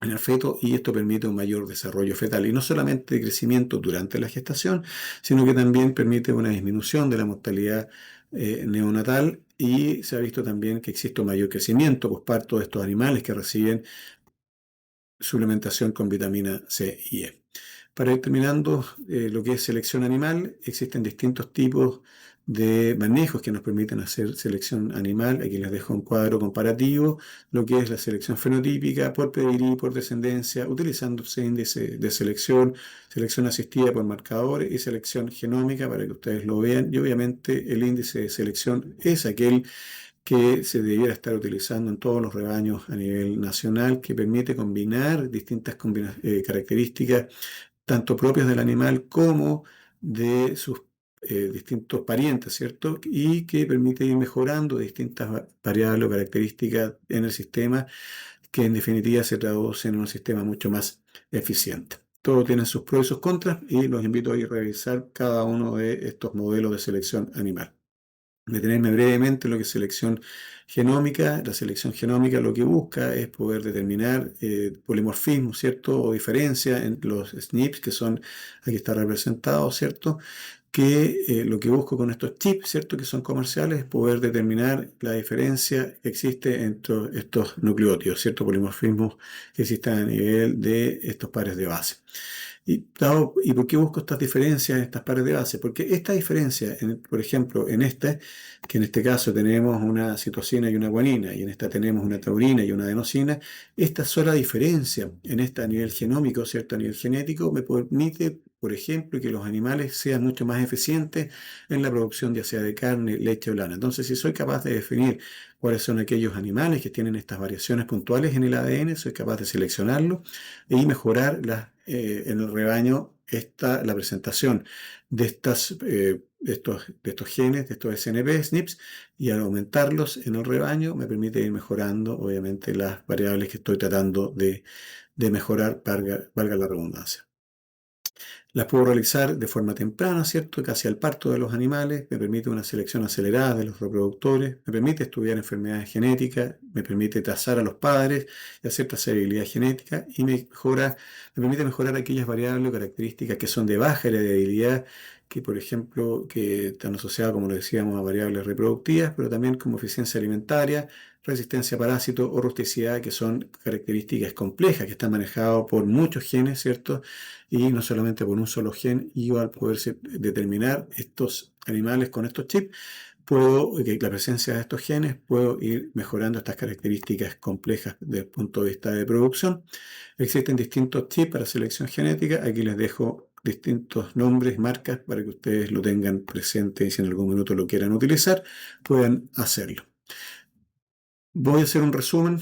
[SPEAKER 1] en el feto y esto permite un mayor desarrollo fetal y no solamente de crecimiento durante la gestación, sino que también permite una disminución de la mortalidad neonatal y se ha visto también que existe un mayor crecimiento posparto de estos animales que reciben suplementación con vitamina C y E. Para ir terminando lo que es selección animal, existen distintos tipos de manejos que nos permiten hacer selección animal. Aquí les dejo un cuadro comparativo, lo que es la selección fenotípica por pedigrí, por descendencia, utilizándose índice de selección, selección asistida por marcadores y selección genómica para que ustedes lo vean. Y obviamente el índice de selección es aquel que se debiera estar utilizando en todos los rebaños a nivel nacional, que permite combinar distintas características, tanto propias del animal como de sus distintos parientes, ¿cierto? Y que permite ir mejorando distintas variables o características en el sistema, que en definitiva se traducen en un sistema mucho más eficiente. Todo tiene sus pros y sus contras y los invito a ir a revisar cada uno de estos modelos de selección animal. Detenerme brevemente en lo que es selección genómica. La selección genómica lo que busca es poder determinar polimorfismo, ¿cierto? O diferencia en los SNPs, que son, aquí está representado, ¿cierto? Que lo que busco con estos chips, ¿cierto? Que son comerciales, es poder determinar la diferencia que existe entre estos nucleótidos, ¿cierto? Polimorfismos que existen a nivel de estos pares de base. ¿Y por qué busco estas diferencias en estas pares de base? Porque esta diferencia, por ejemplo, que en este caso tenemos una citosina y una guanina, y en esta tenemos una taurina y una adenosina, esta sola diferencia en esta a nivel genómico, ¿cierto? A nivel genético, me permite, por ejemplo, que los animales sean mucho más eficientes en la producción, ya sea de carne, leche o lana. Entonces, si soy capaz de definir cuáles son aquellos animales que tienen estas variaciones puntuales en el ADN, soy capaz de seleccionarlos y mejorar en el rebaño la presentación de estos genes, de estos SNP, SNPs, y al aumentarlos en el rebaño me permite ir mejorando, obviamente, las variables que estoy tratando de mejorar, valga la redundancia. Las puedo realizar de forma temprana, ¿cierto? Casi al parto de los animales, me permite una selección acelerada de los reproductores, me permite estudiar enfermedades genéticas, me permite trazar a los padres y hacer trazabilidad genética y me permite mejorar aquellas variables o características que son de baja heredabilidad, que por ejemplo, que están asociadas, como lo decíamos, a variables reproductivas, pero también como eficiencia alimentaria, resistencia a parásitos o rusticidad, que son características complejas que están manejadas por muchos genes, ¿cierto? Y no solamente por un solo gen, y al poderse determinar estos animales con estos chips, que la presencia de estos genes, puedo ir mejorando estas características complejas desde el punto de vista de producción. Existen distintos chips para selección genética, aquí les dejo distintos nombres, marcas, para que ustedes lo tengan presente y si en algún minuto lo quieran utilizar, puedan hacerlo. Voy a hacer un resumen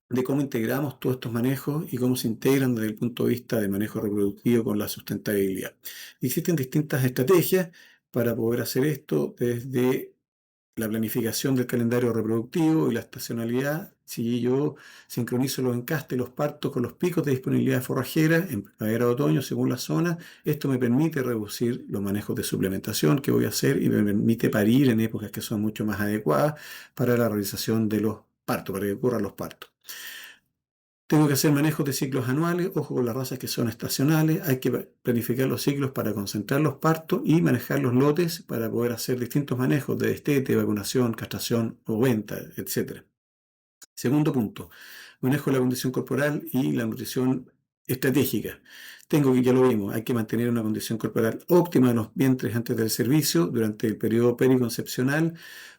[SPEAKER 1] de cómo integramos todos estos manejos y cómo se integran desde el punto de vista del manejo reproductivo con la sustentabilidad. Existen distintas estrategias para poder hacer esto, desde la planificación del calendario reproductivo y la estacionalidad. Si yo sincronizo los encastes, los partos con los picos de disponibilidad forrajera en primavera o otoño según la zona, esto me permite reducir los manejos de suplementación que voy a hacer y me permite parir en épocas que son mucho más adecuadas para la realización de los partos, para que ocurran los partos. Tengo que hacer manejos de ciclos anuales, ojo con las razas que son estacionales, hay que planificar los ciclos para concentrar los partos y manejar los lotes para poder hacer distintos manejos de destete, vacunación, castración o venta, etc. Segundo punto, manejo de la condición corporal y la nutrición estratégica. Tengo que, ya lo vimos, hay que mantener una condición corporal óptima de los vientres antes del servicio durante el periodo periconcepcional,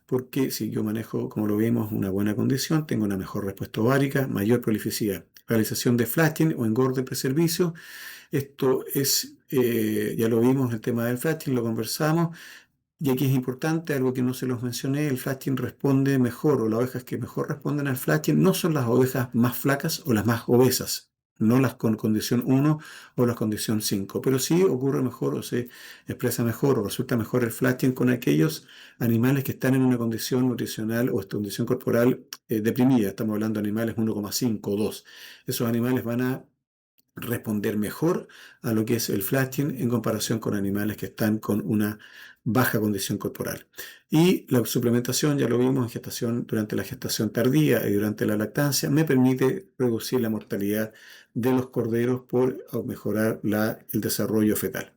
[SPEAKER 1] porque si yo manejo, como lo vimos, una buena condición, tengo una mejor respuesta ovárica, mayor prolificidad. Realización de flatting o engorde preservicio. Esto es, ya lo vimos, el tema del flatting, lo conversamos. Y aquí es importante, algo que no se los mencioné, el flatting responde mejor, o las ovejas que mejor responden al flatting no son las ovejas más flacas o las más obesas, no las con condición 1 o las condición 5, pero sí ocurre mejor o se expresa mejor o resulta mejor el flatting con aquellos animales que están en una condición nutricional o condición corporal deprimida. Estamos hablando de animales 1,5 o 2. Esos animales van a responder mejor a lo que es el flatting en comparación con animales que están con una baja condición corporal. Y la suplementación, ya lo vimos en gestación, durante la gestación tardía y durante la lactancia, me permite reducir la mortalidad de los corderos por mejorar el desarrollo fetal.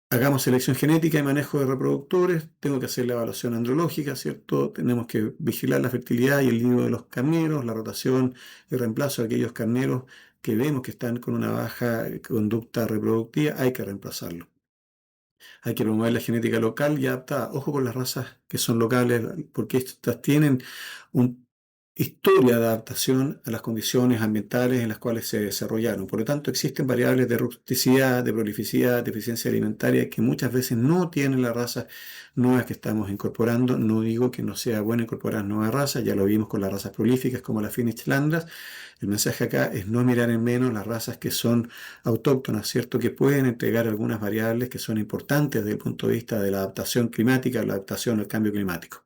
[SPEAKER 1] Hagamos selección genética y manejo de reproductores, tengo que hacer la evaluación andrológica, ¿cierto? Tenemos que vigilar la fertilidad y el nido de los carneros, la rotación y reemplazo de aquellos carneros que vemos que están con una baja conducta reproductiva, hay que reemplazarlo. Hay que promover la genética local y adaptada. Ojo con las razas que son locales, porque estas tienen una historia de adaptación a las condiciones ambientales en las cuales se desarrollaron. Por lo tanto, existen variables de rusticidad, de prolificidad, de eficiencia alimentaria que muchas veces no tienen las razas nuevas que estamos incorporando. No digo que no sea bueno incorporar nuevas razas, ya lo vimos con las razas prolíficas como la Finnish Landras. El mensaje acá es no mirar en menos las razas que son autóctonas, ¿cierto? Que pueden entregar algunas variables que son importantes desde el punto de vista de la adaptación climática, la adaptación al cambio climático.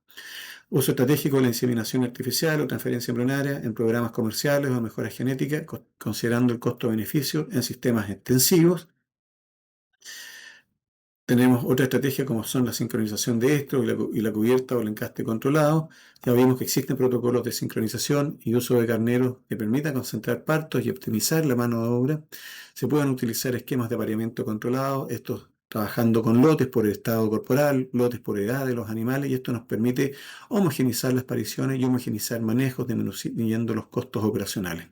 [SPEAKER 1] Uso estratégico de la inseminación artificial o transferencia embrionaria en programas comerciales o mejoras genéticas, considerando el costo-beneficio en sistemas extensivos. Tenemos otra estrategia como son la sincronización de esto y la cubierta o el encaste controlado. Ya vimos que existen protocolos de sincronización y uso de carneros que permitan concentrar partos y optimizar la mano de obra. Se pueden utilizar esquemas de apareamiento controlado, estos trabajando con lotes por el estado corporal, lotes por edad de los animales, y esto nos permite homogenizar las pariciones y homogenizar manejos, disminuyendo los costos operacionales.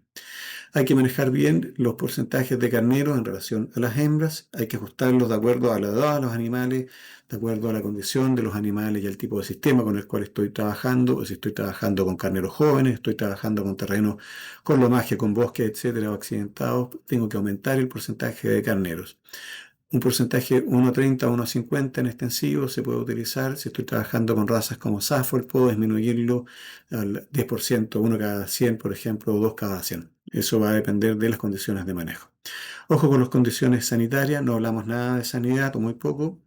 [SPEAKER 1] Hay que manejar bien los porcentajes de carneros en relación a las hembras, hay que ajustarlos de acuerdo a la edad de los animales, de acuerdo a la condición de los animales y al tipo de sistema con el cual estoy trabajando, o si estoy trabajando con carneros jóvenes, estoy trabajando con terrenos con lomaje, con bosques, etcétera, o accidentados, tengo que aumentar el porcentaje de carneros. Un porcentaje 1,30 a 1,50 en extensivo se puede utilizar. Si estoy trabajando con razas como Suffolk, puedo disminuirlo al 10%, 1 cada 100, por ejemplo, o 2 cada 100. Eso va a depender de las condiciones de manejo. Ojo con las condiciones sanitarias, no hablamos nada de sanidad o muy poco.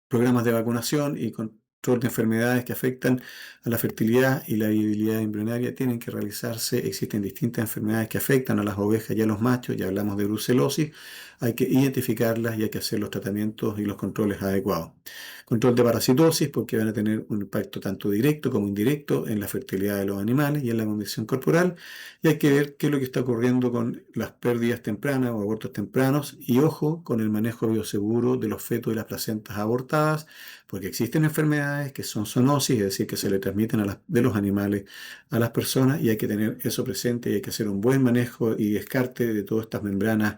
[SPEAKER 1] Programas de vacunación y control de enfermedades que afectan a la fertilidad y la viabilidad embrionaria tienen que realizarse. Existen distintas enfermedades que afectan a las ovejas y a los machos, ya hablamos de brucelosis, hay que identificarlas y hay que hacer los tratamientos y los controles adecuados. Control de parasitosis, porque van a tener un impacto tanto directo como indirecto en la fertilidad de los animales y en la condición corporal, y hay que ver qué es lo que está ocurriendo con las pérdidas tempranas o abortos tempranos, y ojo con el manejo bioseguro de los fetos y las placentas abortadas, porque existen enfermedades que son zoonosis, es decir, que se le transmiten de los animales a las personas, y hay que tener eso presente y hay que hacer un buen manejo y descarte de todas estas membranas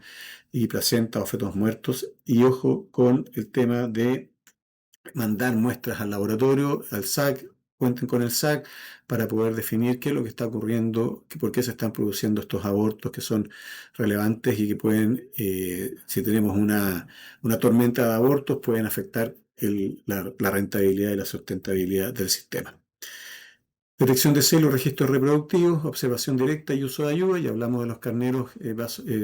[SPEAKER 1] y placentas o fetos muertos, y ojo con el tema de mandar muestras al laboratorio, al SAC, cuenten con el SAC para poder definir qué es lo que está ocurriendo, por qué se están produciendo estos abortos que son relevantes y que pueden, si tenemos una tormenta de abortos, pueden afectar la rentabilidad y la sustentabilidad del sistema. Detección de celos, registros reproductivos, observación directa y uso de ayuda. Ya hablamos de los carneros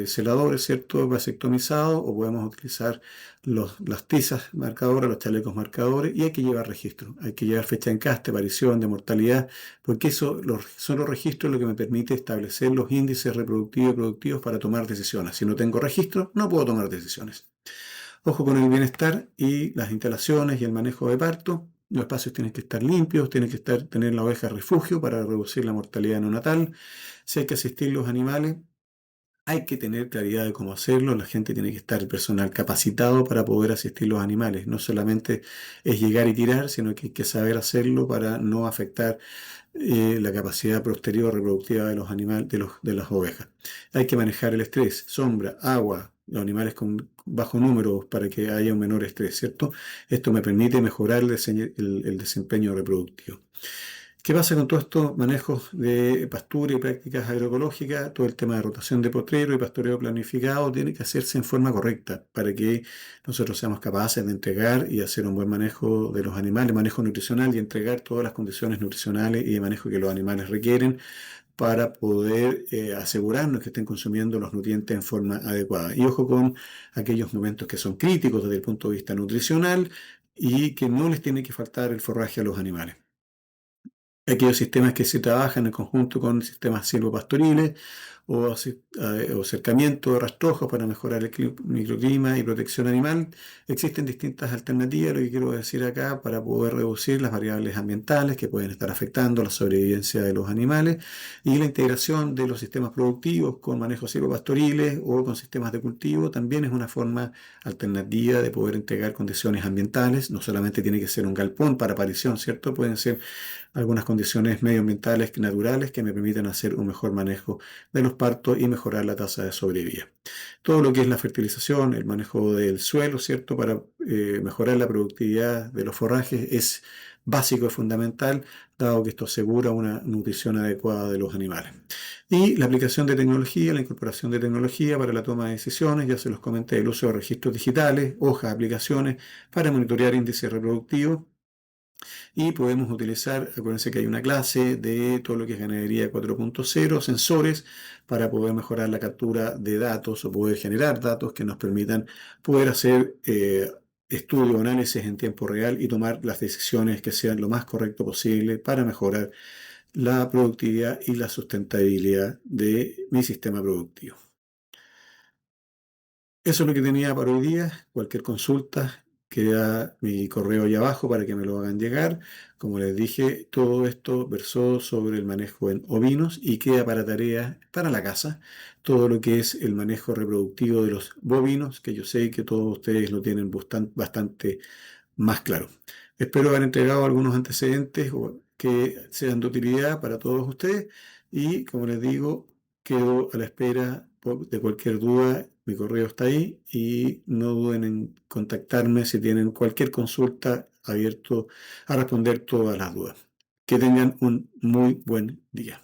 [SPEAKER 1] celadores, ¿cierto? Vasectomizados, o podemos utilizar las tizas marcadoras, los chalecos marcadores, y hay que llevar registro. Hay que llevar fecha de encaste, aparición, de mortalidad, porque eso son los registros lo que me permite establecer los índices reproductivos y productivos para tomar decisiones. Si no tengo registro, no puedo tomar decisiones. Ojo con el bienestar y las instalaciones y el manejo de parto. Los espacios tienen que estar limpios, tienen que tener la oveja refugio para reducir la mortalidad neonatal. Si hay que asistir los animales, hay que tener claridad de cómo hacerlo, la gente tiene que estar el personal capacitado para poder asistir a los animales. No solamente es llegar y tirar, sino que hay que saber hacerlo para no afectar la capacidad posterior reproductiva de los animales, de las ovejas. Hay que manejar el estrés, sombra, agua, los animales con bajo número para que haya un menor estrés, ¿cierto? Esto me permite mejorar el desempeño reproductivo. ¿Qué pasa con todos estos manejos de pastura y prácticas agroecológicas? Todo el tema de rotación de potrero y pastoreo planificado tiene que hacerse en forma correcta para que nosotros seamos capaces de entregar y hacer un buen manejo de los animales, manejo nutricional y entregar todas las condiciones nutricionales y de manejo que los animales requieren para poder asegurarnos que estén consumiendo los nutrientes en forma adecuada. Y ojo con aquellos momentos que son críticos desde el punto de vista nutricional y que no les tiene que faltar el forraje a los animales. Aquellos sistemas que se trabajan en conjunto con sistemas silvopastoriles o cercamiento de rastrojos para mejorar el microclima y protección animal. Existen distintas alternativas, lo que quiero decir acá, para poder reducir las variables ambientales que pueden estar afectando la sobrevivencia de los animales y la integración de los sistemas productivos con manejos silvopastoriles o con sistemas de cultivo también es una forma alternativa de poder entregar condiciones ambientales. No solamente tiene que ser un galpón para aparición, ¿cierto? Pueden ser algunas condiciones medioambientales naturales que me permiten hacer un mejor manejo de los partos y mejorar la tasa de sobrevida. Todo lo que es la fertilización, el manejo del suelo, ¿cierto? Para mejorar la productividad de los forrajes es básico y fundamental, dado que esto asegura una nutrición adecuada de los animales. Y la aplicación de tecnología, la incorporación de tecnología para la toma de decisiones, ya se los comenté, el uso de registros digitales, hojas, aplicaciones para monitorear índices reproductivos y podemos utilizar, acuérdense que hay una clase de todo lo que es ganadería 4.0, sensores, para poder mejorar la captura de datos o poder generar datos que nos permitan poder hacer estudio o análisis en tiempo real y tomar las decisiones que sean lo más correcto posible para mejorar la productividad y la sustentabilidad de mi sistema productivo. Eso es lo que tenía para hoy día. Cualquier consulta, queda mi correo ahí abajo para que me lo hagan llegar. Como les dije, todo esto versó sobre el manejo en ovinos y queda para tarea para la casa todo lo que es el manejo reproductivo de los bovinos, que yo sé que todos ustedes lo tienen bastante más claro. Espero haber entregado algunos antecedentes que sean de utilidad para todos ustedes y, como les digo, quedo a la espera de cualquier duda. Mi correo está ahí y no duden en contactarme si tienen cualquier consulta, abierto a responder todas las dudas. Que tengan un muy buen día.